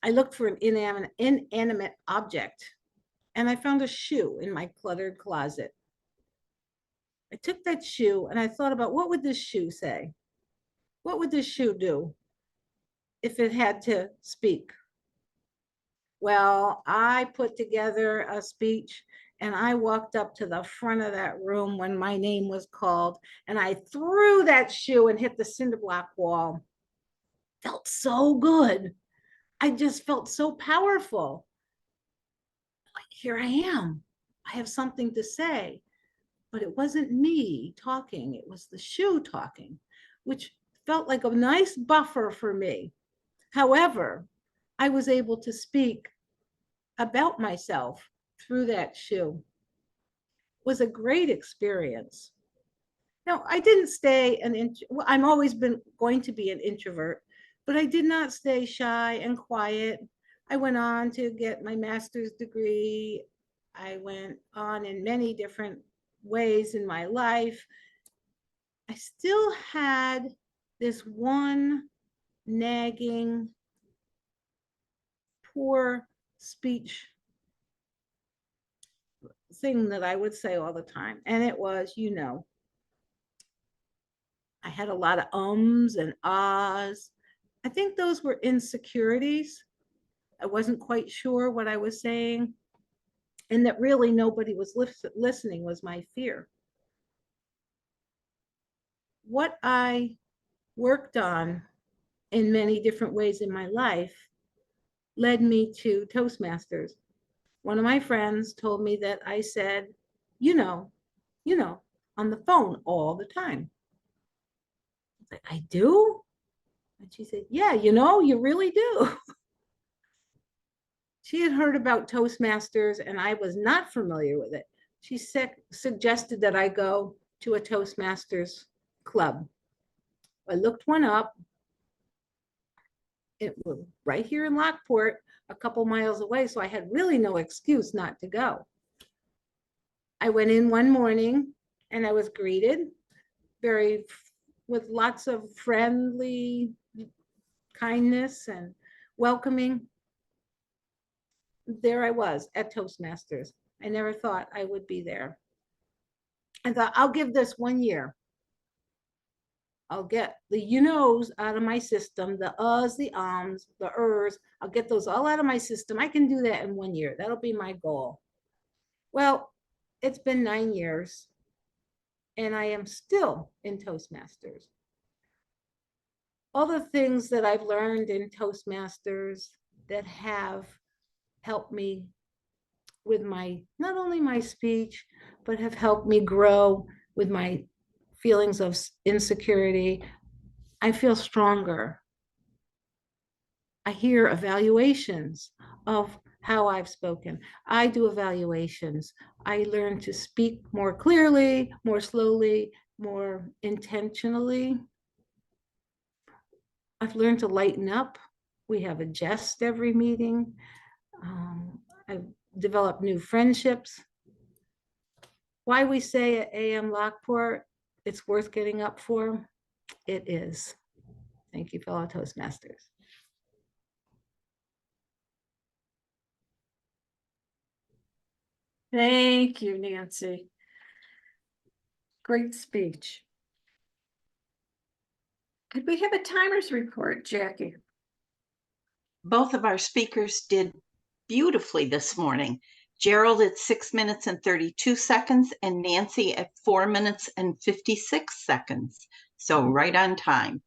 I looked for an inanimate object and I found a shoe in my cluttered closet. I took that shoe and I thought about, what would this shoe say? What would this shoe do if it had to speak? Well, I put together a speech and I walked up to the front of that room when my name was called, and I threw that shoe and hit the cinder block wall. Felt so good. I just felt so powerful. Like, here I am. I have something to say. But it wasn't me talking, it was the shoe talking, which felt like a nice buffer for me. However, I was able to speak about myself through that shoe. It was a great experience. Now, I didn't stay well, I'm always been going to be an introvert, but I did not stay shy and quiet. I went on to get my master's degree. I went on in many different ways in my life. I still had this one nagging, poor speech thing that I would say all the time. And it was, I had a lot of ums and ahs. I think those were insecurities. I wasn't quite sure what I was saying. And that really nobody was listening was my fear. What I worked on in many different ways in my life led me to Toastmasters. One of my friends told me that I said, on the phone all the time. I was like, I do? And she said, yeah, you really do. She had heard about Toastmasters and I was not familiar with it. She suggested that I go to a Toastmasters club. I looked one up. It was right here in Lockport, a couple miles away, so I had really no excuse not to go. I went in one morning and I was greeted with lots of friendly kindness and welcoming. There I was at Toastmasters. I never thought I would be there. I thought, I'll give this 1 year. I'll get the knows out of my system, the uhs, the ums, the ers. I'll get those all out of my system. I can do that in 1 year. That'll be my goal. Well, it's been 9 years and I am still in Toastmasters. All the things that I've learned in Toastmasters that have helped me with not only my speech, but have helped me grow with my feelings of insecurity. I feel stronger. I hear evaluations of how I've spoken. I do evaluations. I learn to speak more clearly, more slowly, more intentionally. I've learned to lighten up. We have a jest every meeting. I've developed new friendships. Why we say at AM Lockport, it's worth getting up for? It is. Thank you, fellow Toastmasters. Thank you, Nancy. Great speech. Could we have a timer's report, Jackie? Both of our speakers did beautifully this morning. Gerald at 6 minutes and 32 seconds and Nancy at 4 minutes and 56 seconds. So right on time.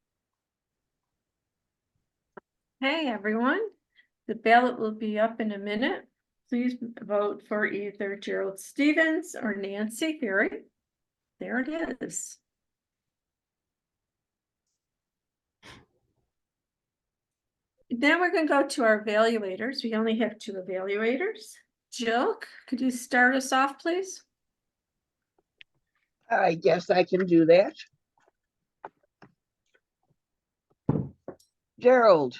Hey, everyone. The ballot will be up in a minute. Please vote for either Gerald Stevens or Nancy Ferry. There it is. Then we're going to go to our evaluators. We only have 2 evaluators. Jill, could you start us off, please? I guess I can do that. Gerald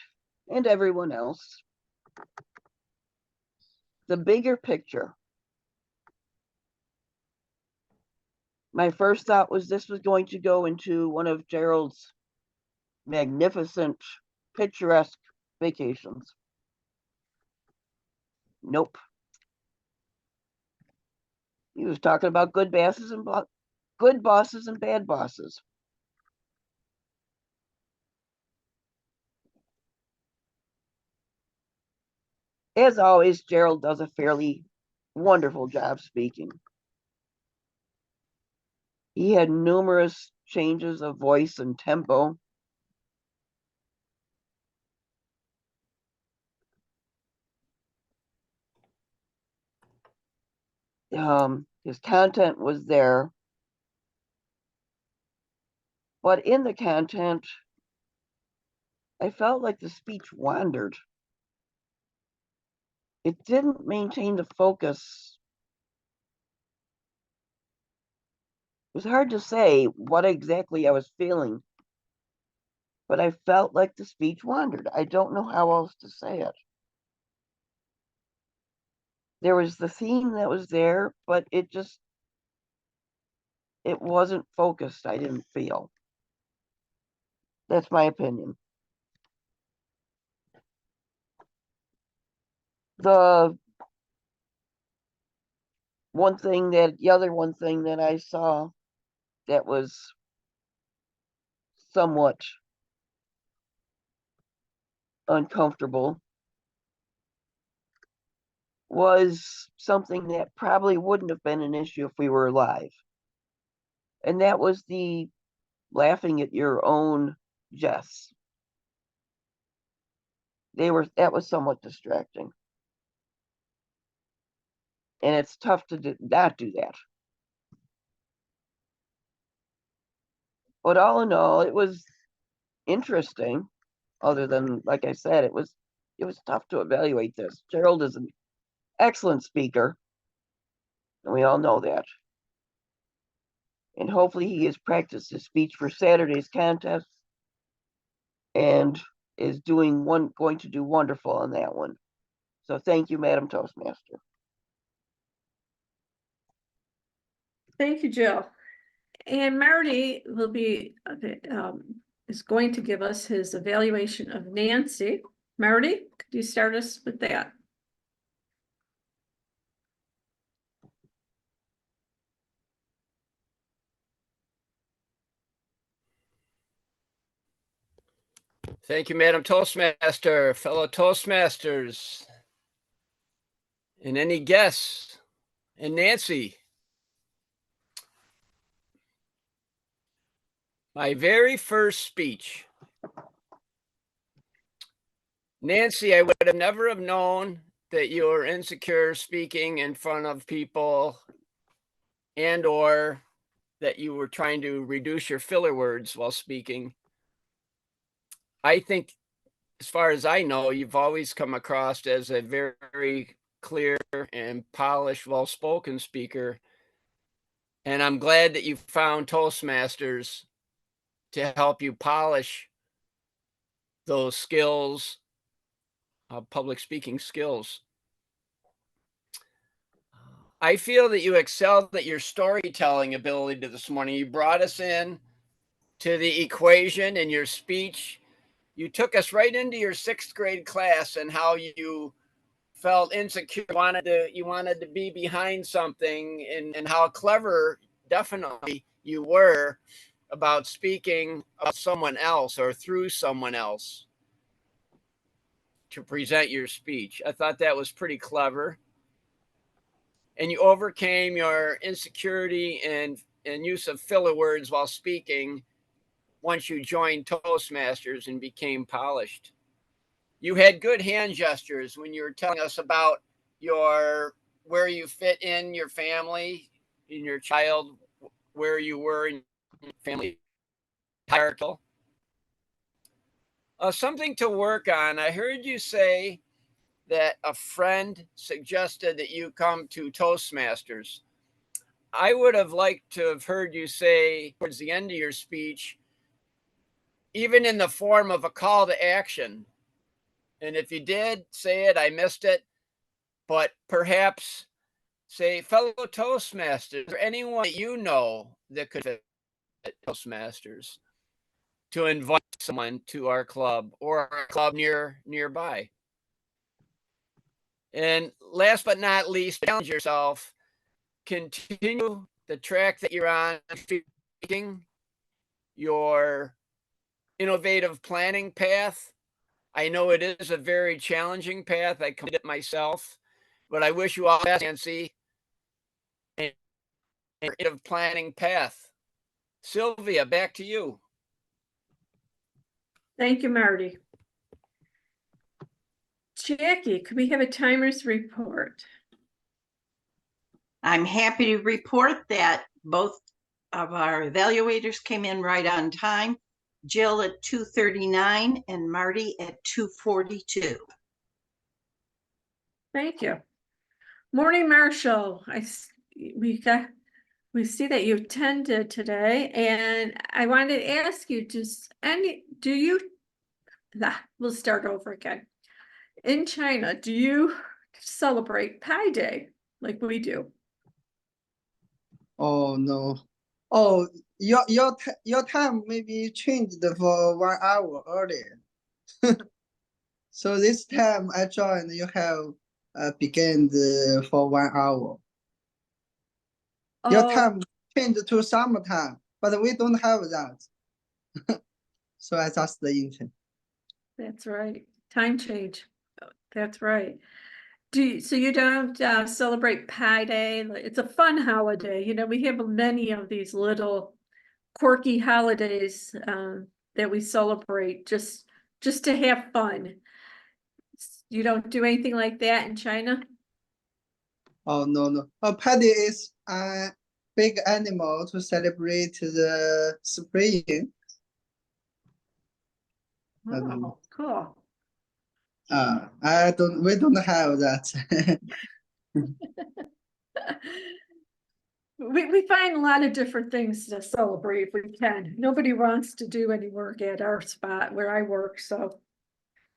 and everyone else. The bigger picture. My first thought was this was going to go into one of Gerald's magnificent, picturesque vacations. Nope. He was talking about good bosses and good bosses and bad bosses. As always, Gerald does a fairly wonderful job speaking. He had numerous changes of voice and tempo. His content was there, but in the content, I felt like the speech wandered. It didn't maintain the focus. It was hard to say what exactly I was feeling, but I felt like the speech wandered. I don't know how else to say it. There was the theme that was there, but it wasn't focused, I didn't feel. That's my opinion. The other one thing that I saw that was somewhat uncomfortable was something that probably wouldn't have been an issue if we were alive. And that was the laughing at your own jests. That was somewhat distracting. And it's tough to not do that. But all in all, it was interesting. Other than, like I said, it was tough to evaluate this. Gerald is an excellent speaker, and we all know that. And hopefully he has practiced his speech for Saturday's contest and is going to do wonderful on that one. So thank you, Madam Toastmaster. Thank you, Jill. And Marty will be is going to give us his evaluation of Nancy. Marty, could you start us with that? Thank you, Madam Toastmaster, fellow Toastmasters. And any guests? And Nancy. My very first speech. Nancy, I would have never have known that you were insecure speaking in front of people and or that you were trying to reduce your filler words while speaking. I think, as far as I know, you've always come across as a very clear and polished, well-spoken speaker. And I'm glad that you found Toastmasters to help you polish those skills, public speaking skills. I feel that you excelled at your storytelling ability this morning. You brought us in to the equation in your speech. You took us right into your 6th grade class and how you felt insecure, you wanted to be behind something, and how clever definitely you were about speaking about someone else or through someone else to present your speech. I thought that was pretty clever. And you overcame your insecurity and use of filler words while speaking once you joined Toastmasters and became polished. You had good hand gestures when you were telling us about where you fit in your family, in your child, where you were in your family hierarchical. Something to work on. I heard you say that a friend suggested that you come to Toastmasters. I would have liked to have heard you say towards the end of your speech, even in the form of a call to action. And if you did say it, I missed it. But perhaps say, fellow Toastmasters, or anyone that you know that could fit Toastmasters, to invite someone to our club or our club nearby. And last but not least, challenge yourself continue the track that you're on, your innovative planning path. I know it is a very challenging path. I completed it myself, but I wish you all the best, Nancy, in your innovative planning path. Sylvia, back to you. Thank you, Marty. Jackie, could we have a timer's report? I'm happy to report that both of our evaluators came in right on time. Jill at 2:39 and Marty at 2:42. Thank you. Morning, Marshall. We see that you attended today, and I wanted to ask you, we'll start over again. In China, do you celebrate Pi Day like we do? Oh no. Oh, your time maybe changed for 1 hour earlier. So this time I joined, you have began for 1 hour. Your Oh, time changed to summertime, but we don't have that. So I just the intern. that's right. Time change. That's right. So you don't celebrate Pi Day? It's a fun holiday. You know, we have many of these little quirky holidays that we celebrate just to have fun. You don't do anything like that in China? Oh no. Paddy is a big animal to celebrate the spring. Oh, cool. We don't have that. We find a lot of different things to celebrate if we can. Nobody wants to do any work at our spot where I work, so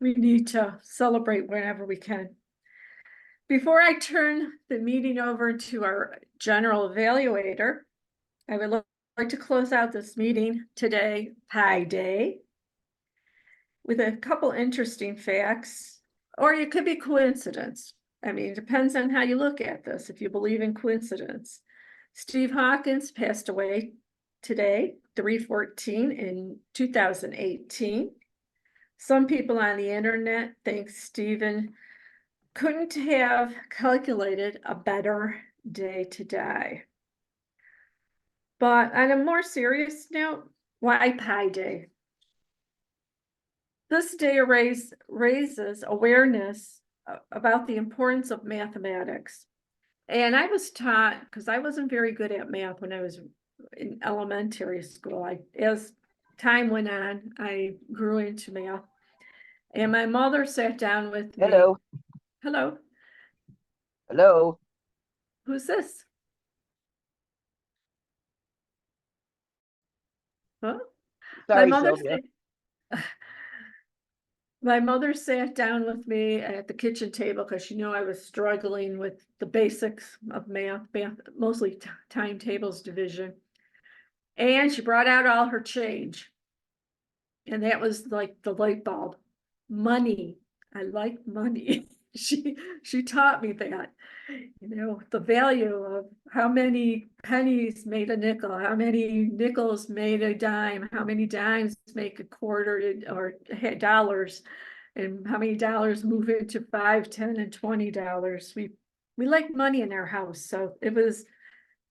we need to celebrate whenever we can. Before I turn the meeting over to our general evaluator, I would like to close out this meeting today, Pi Day, with a couple interesting facts, or it could be coincidence. I mean, it depends on how you look at this, if you believe in coincidence. Steve Hawkins passed away today, 3/14 in 2018. Some people on the internet think Stephen couldn't have calculated a better day to die. But on a more serious note, why Pi Day? This day raises awareness about the importance of mathematics. And I was taught, because I wasn't very good at math when I was in elementary school. As time went on, I grew into math. And my mother sat down with me. Hello. Hello. Hello. Who's this? Huh? Sorry, Sylvia. My mother sat down with me at the kitchen table because she knew I was struggling with the basics of math, mostly timetables, division. And she brought out all her change. And that was like the light bulb. Money. I like money. She taught me that, you know, the value of how many pennies made a nickel, how many nickels made a dime, how many dimes make a quarter or dollars, and how many dollars move into $5, $10, and $20. We like money in our house, so it was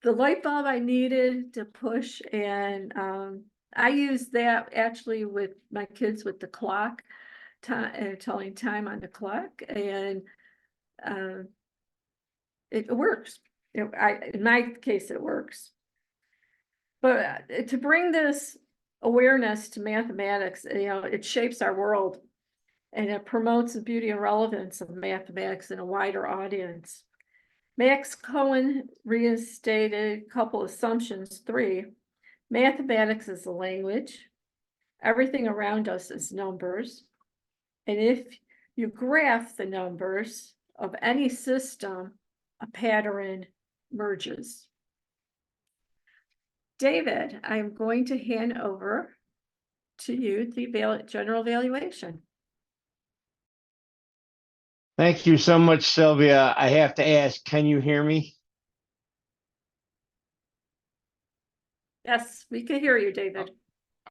the light bulb I needed to push, and I used that actually with my kids with the clock. Telling time on the clock, and it works. In my case, it works. But to bring this awareness to mathematics, you know, it shapes our world, and it promotes the beauty and relevance of mathematics in a wider audience. Max Cohen reinstated a couple assumptions. 3, mathematics is a language. Everything around us is numbers. And if you graph the numbers of any system, a pattern merges. David, I'm going to hand over to you the general evaluation. Thank you so much, Sylvia. I have to ask, can you hear me? Yes, we can hear you, David.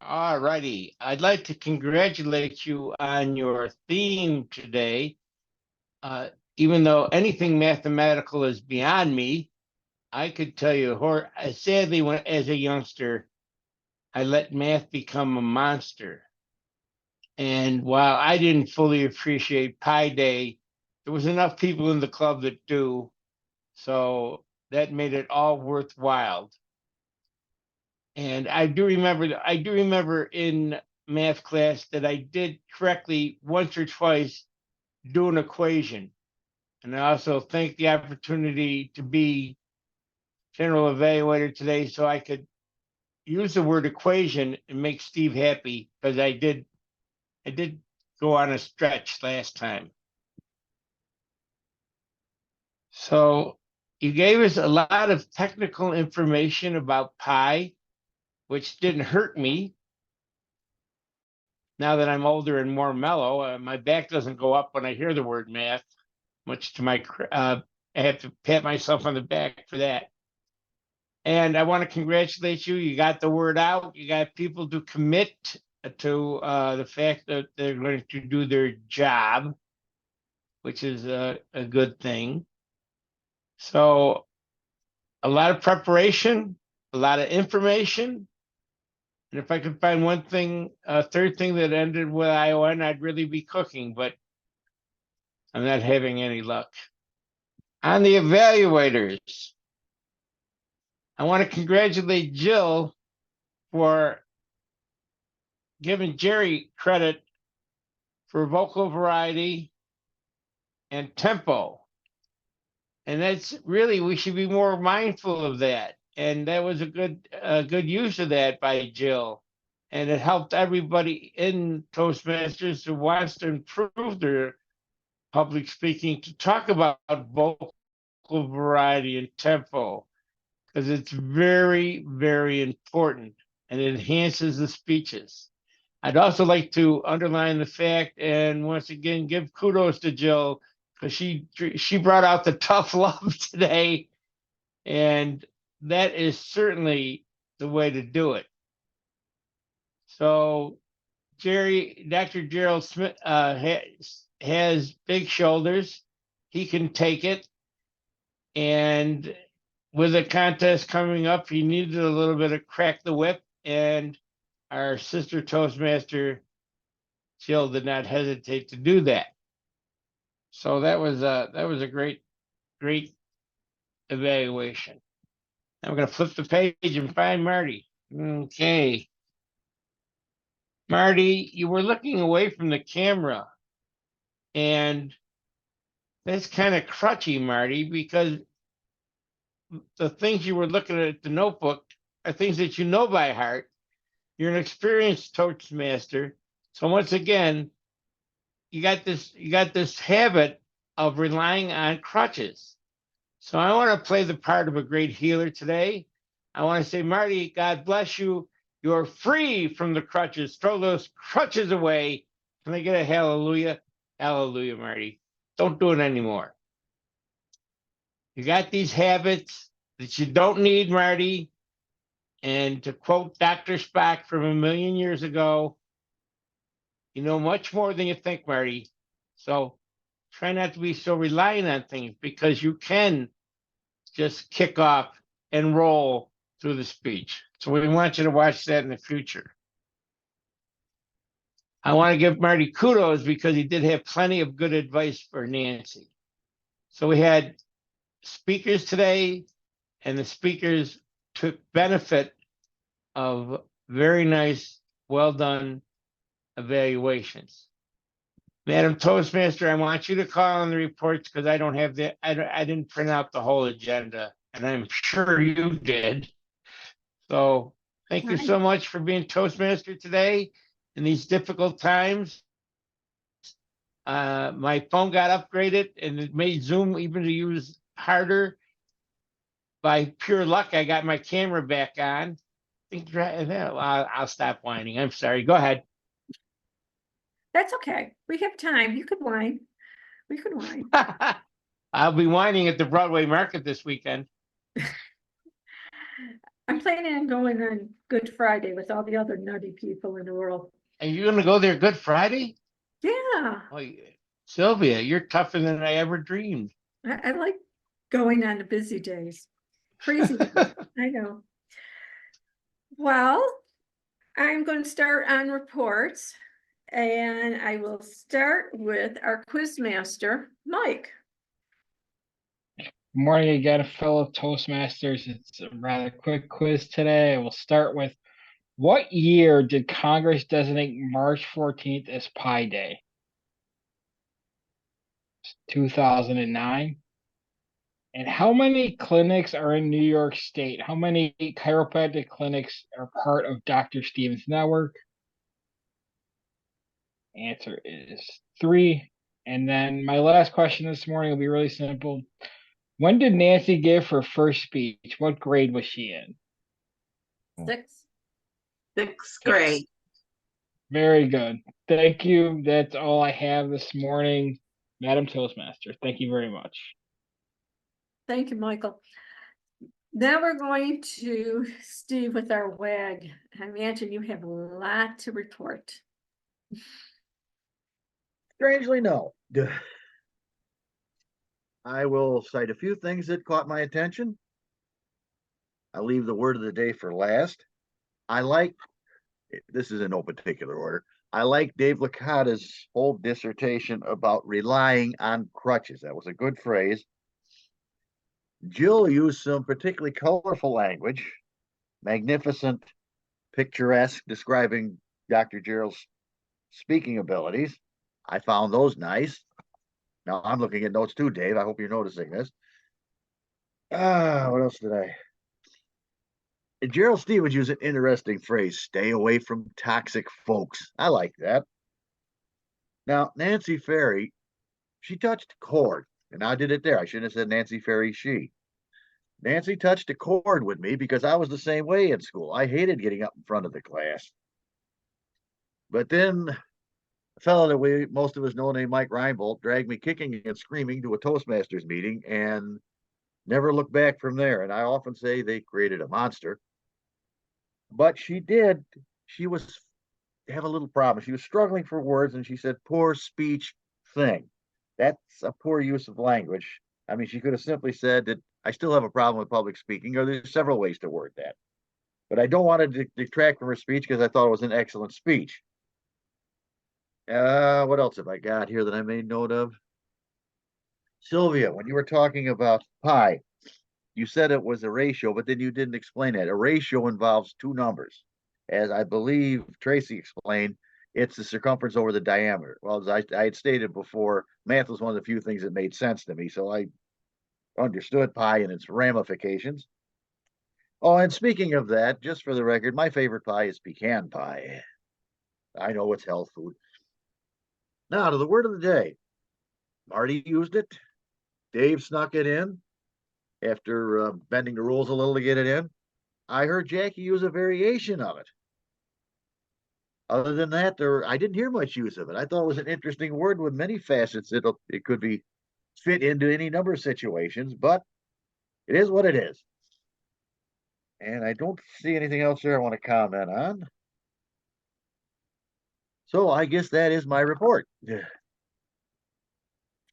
All righty. I'd like to congratulate you on your theme today. Even though anything mathematical is beyond me, I could tell you, sadly, when as a youngster, I let math become a monster. And while I didn't fully appreciate Pi Day, there was enough people in the club that do. So that made it all worthwhile. And I do remember in math class that I did correctly once or twice do an equation. And I also thank the opportunity to be general evaluator today so I could use the word equation and make Steve happy, because I did go on a stretch last time. So you gave us a lot of technical information about pi, which didn't hurt me. Now that I'm older and more mellow, my back doesn't go up when I hear the word math, much to my, I have to pat myself on the back for that. And I want to congratulate you. You got the word out. You got people to commit to the fact that they're going to do their job, which is a good thing. So a lot of preparation, a lot of information. And if I could find one thing, a third thing that ended with ION, I'd really be cooking, but I'm not having any luck. On the evaluators, I want to congratulate Jill for giving Jerry credit for vocal variety and tempo. And that's really, we should be more mindful of that. And that was a good use of that by Jill. And it helped everybody in Toastmasters who wants to improve their public speaking to talk about vocal variety and tempo, because it's very, very important and it enhances the speeches. I'd also like to underline the fact and once again give kudos to Jill, because she brought out the tough love today, and that is certainly the way to do it. So Dr. Gerald Smith has big shoulders. He can take it. And with the contest coming up, he needed a little bit of crack the whip, and our sister Toastmaster Jill did not hesitate to do that. So that was a great evaluation. Now we're going to flip the page and find Marty. Okay. Marty, you were looking away from the camera, and that's kind of crutchy, Marty, because the things you were looking at the notebook are things that you know by heart. You're an experienced Toastmaster. So once again, you got this habit of relying on crutches. So I want to play the part of a great healer today. I want to say, Marty, God bless you. You're free from the crutches. Throw those crutches away. Can I get a hallelujah? Hallelujah, Marty. Don't do it anymore. You got these habits that you don't need, Marty. And to quote Dr. Spock from a million years ago, you know much more than you think, Marty. So try not to be so reliant on things, because you can just kick off and roll through the speech. So we want you to watch that in the future. I want to give Marty kudos because he did have plenty of good advice for Nancy. So we had speakers today, and the speakers took benefit of very nice, well done evaluations. Madam Toastmaster, I want you to call on the reports because I don't have the, I didn't print out the whole agenda, and I'm sure you did. So thank you so much for being Toastmaster today in these difficult times. My phone got upgraded and it made Zoom even to use harder. By pure luck, I got my camera back on. I'll stop whining. I'm sorry. Go ahead. That's okay. We have time. You could whine. We could whine. I'll be whining at the Broadway Market this weekend. I'm planning on going on Good Friday with all the other nutty people in the world. And you're gonna go there Good Friday? Yeah, Oh, Sylvia, you're tougher than I ever dreamed. I like going on the busy days. Crazy days, I know. Well, I'm going to start on reports, and I will start with our quiz master, Mike. Good morning again, fellow Toastmasters. It's a rather quick quiz today. We'll start with, what year did Congress designate March 14th as Pi Day? 2009. And how many clinics are in New York State? How many chiropractic clinics are part of Dr. Stevens' network? Answer is 3. And then my last question this morning will be really simple. When did Nancy give her first speech? What grade was she in? 6. 6th grade. Very good. Thank you. That's all I have this morning, Madam Toastmaster. Thank you very much. Thank you, Michael. Now we're going to Steve with our WAG. I imagine you have a lot to report. Strangely, no. I will cite a few things that caught my attention. I'll leave the word of the day for last. I like, this is in no particular order. I like Dave Licata's whole dissertation about relying on crutches. That was a good phrase. Jill used some particularly colorful language, magnificent, picturesque, describing Dr. Gerald's speaking abilities. I found those nice. Now I'm looking at notes too, Dave. I hope you're noticing this. What else did I? Gerald Stevens used an interesting phrase, stay away from toxic folks. I like that. Now, Nancy Ferry, she touched a chord, and I did it there. I shouldn't have said Nancy Ferry, she. Nancy touched a chord with me because I was the same way in school. I hated getting up in front of the class. But then a fellow that most of us know named Mike Reinbold dragged me kicking and screaming to a Toastmasters meeting and never looked back from there. And I often say they created a monster. But she did. She was have a little problem. She was struggling for words and she said, poor speech thing. That's a poor use of language. I mean, she could have simply said that I still have a problem with public speaking, or there's several ways to word that. But I don't want to detract from her speech because I thought it was an excellent speech. What else have I got here that I made note of? Sylvia, when you were talking about pi, you said it was a ratio, but then you didn't explain it. A ratio involves two numbers. As I believe Tracy explained, it's the circumference over the diameter. Well, as I had stated before, math was one of the few things that made sense to me, so I understood pi and its ramifications. Oh, and speaking of that, just for the record, my favorite pie is pecan pie. I know it's health food. Now, to the word of the day. Marty used it. Dave snuck it in after bending the rules a little to get it in. I heard Jackie use a variation of it. Other than that, I didn't hear much use of it. I thought it was an interesting word with many facets. It could be fit into any number of situations, but it is what it is. And I don't see anything else there I want to comment on. So I guess that is my report.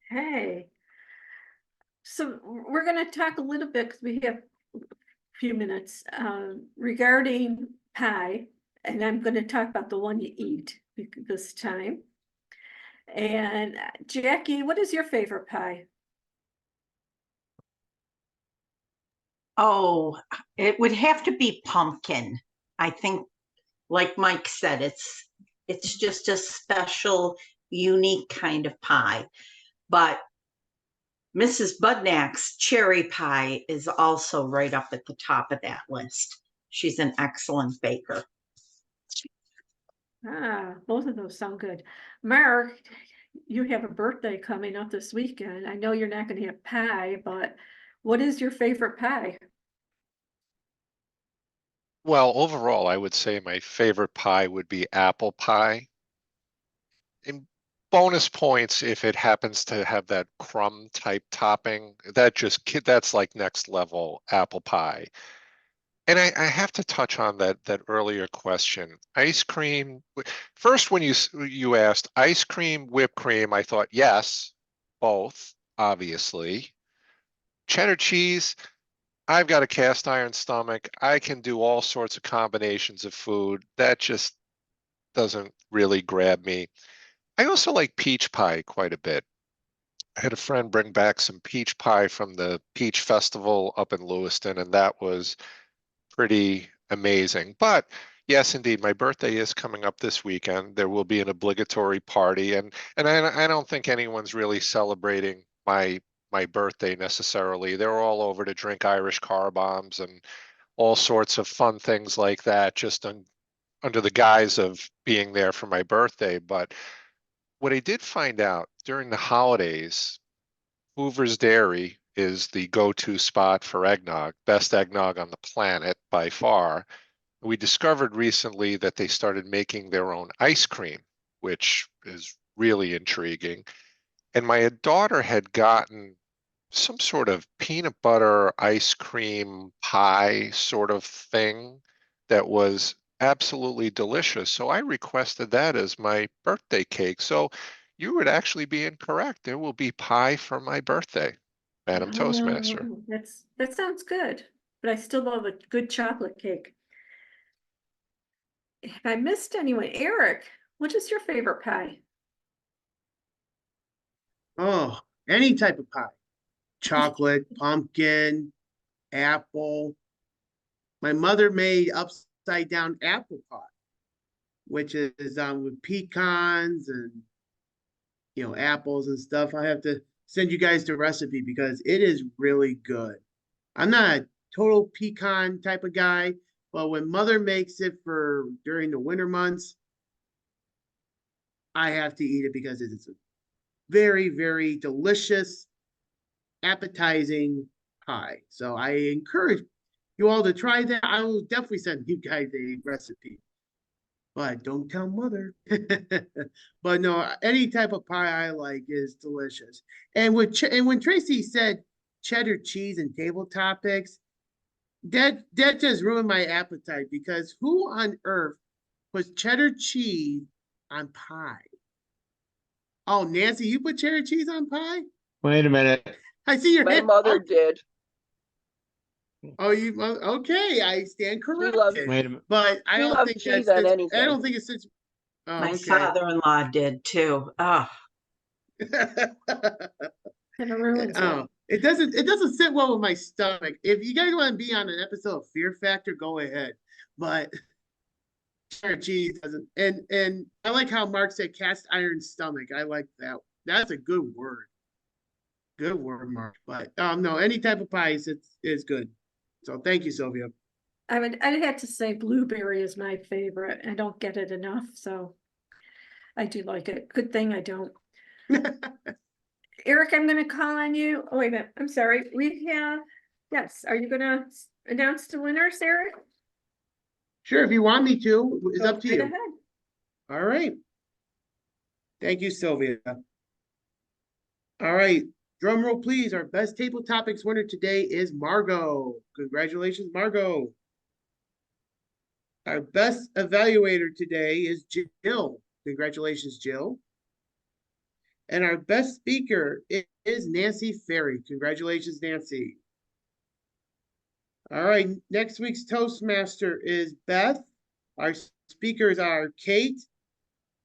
Hey. So we're going to talk a little bit, because we have a few minutes, regarding pie. And I'm going to talk about the one you eat this time. And Jackie, what is your favorite pie? Oh, it would have to be pumpkin. I think, like Mike said, it's just a special, unique kind of pie. But Mrs. Budnack's cherry pie is also right up at the top of that list. She's an excellent baker. Both of those sound good. Mark, you have a birthday coming up this weekend. I know you're not going to have pie, but what is your favorite pie? Well, overall, I would say my favorite pie would be apple pie. And bonus points if it happens to have that crumb type topping. That's like next level apple pie. And I have to touch on that earlier question. Ice cream. First, when you asked ice cream, whipped cream, I thought yes, both, obviously. Cheddar cheese. I've got a cast iron stomach. I can do all sorts of combinations of food. That just doesn't really grab me. I also like peach pie quite a bit. I had a friend bring back some peach pie from the Peach Festival up in Lewiston, and that was pretty amazing. But yes, indeed, my birthday is coming up this weekend. There will be an obligatory party, and I don't think anyone's really celebrating my birthday necessarily. They're all over to drink Irish car bombs and all sorts of fun things like that, just under the guise of being there for my birthday. But what I did find out during the holidays, Hoover's Dairy is the go-to spot for eggnog, best eggnog on the planet by far. We discovered recently that they started making their own ice cream, which is really intriguing. And my daughter had gotten some sort of peanut butter ice cream pie sort of thing that was absolutely delicious. So I requested that as my birthday cake. So you would actually be incorrect. There will be pie for my birthday, Madam Toastmaster. Oh, that sounds good, but I still love a good chocolate cake. If I missed anyone, Eric, what is your favorite pie? Oh, any type of pie. Chocolate, pumpkin, apple. My mother made upside down apple pie, which is with pecans and apples and stuff. I have to send you guys the recipe because it is really good. I'm not a total pecan type of guy, but when mother makes it for during the winter months, I have to eat it because it is a very, very delicious, appetizing pie. So I encourage you all to try that. I will definitely send you guys a recipe, but don't tell mother. But no, any type of pie I like is delicious. And when Tracy said cheddar cheese and table topics, that just ruined my appetite because who on earth puts cheddar cheese on pie? Oh, Nancy, you put cheddar cheese on pie? Wait a minute. I see your My hand. mother did. Oh, you okay? I stand She loves, corrected. Wait a minute. But I she don't loves think cheese that's on I anything. don't think it's such. Oh, My okay. father-in-law did too. Oh, And it ruins it. Oh, it doesn't sit well with my stomach. If you guys want to be on an episode of Fear Factor, go ahead. But cheddar cheese doesn't. And I like how Mark said cast iron stomach. I like that. That's a good word. Good word, Mark. But no, any type of pie is good. So thank you, Sylvia. I'd have to say blueberry is my favorite. I don't get it enough, so I do like it. Good thing I don't. Eric, I'm gonna call on you. Oh, wait a minute. I'm sorry. Yes, are you gonna announce the winners, Eric? Sure, if you want me to, it's Go up to right you. ahead. All right. Thank you, Sylvia. All right. Drum roll, please. Our best table topics winner today is Margot. Congratulations, Margot. Our best evaluator today is Jill. Congratulations, Jill. And our best speaker is Nancy Ferry. Congratulations, Nancy. All right, next week's Toastmaster is Beth. Our speakers are Kate.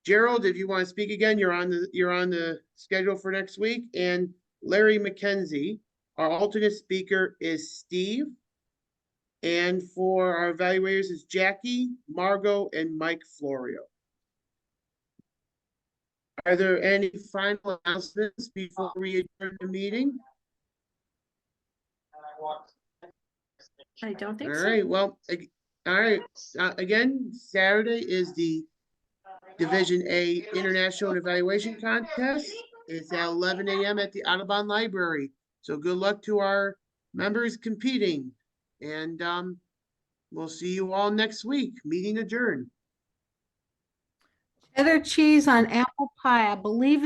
Gerald, if you want to speak again, you're on the schedule for next week. And Larry McKenzie. Our alternate speaker is Steve. And for our evaluators is Jackie, Margot, and Mike Florio. Are there any final announcements before we adjourn the meeting? I don't think All so. right, well, all right. Again, Saturday is the Division A International Evaluation Contest. It's at 11 a.m. at the Audubon Library. So good luck to our members competing. And we'll see you all next week. Meeting adjourned. Cheddar cheese on apple pie, I believe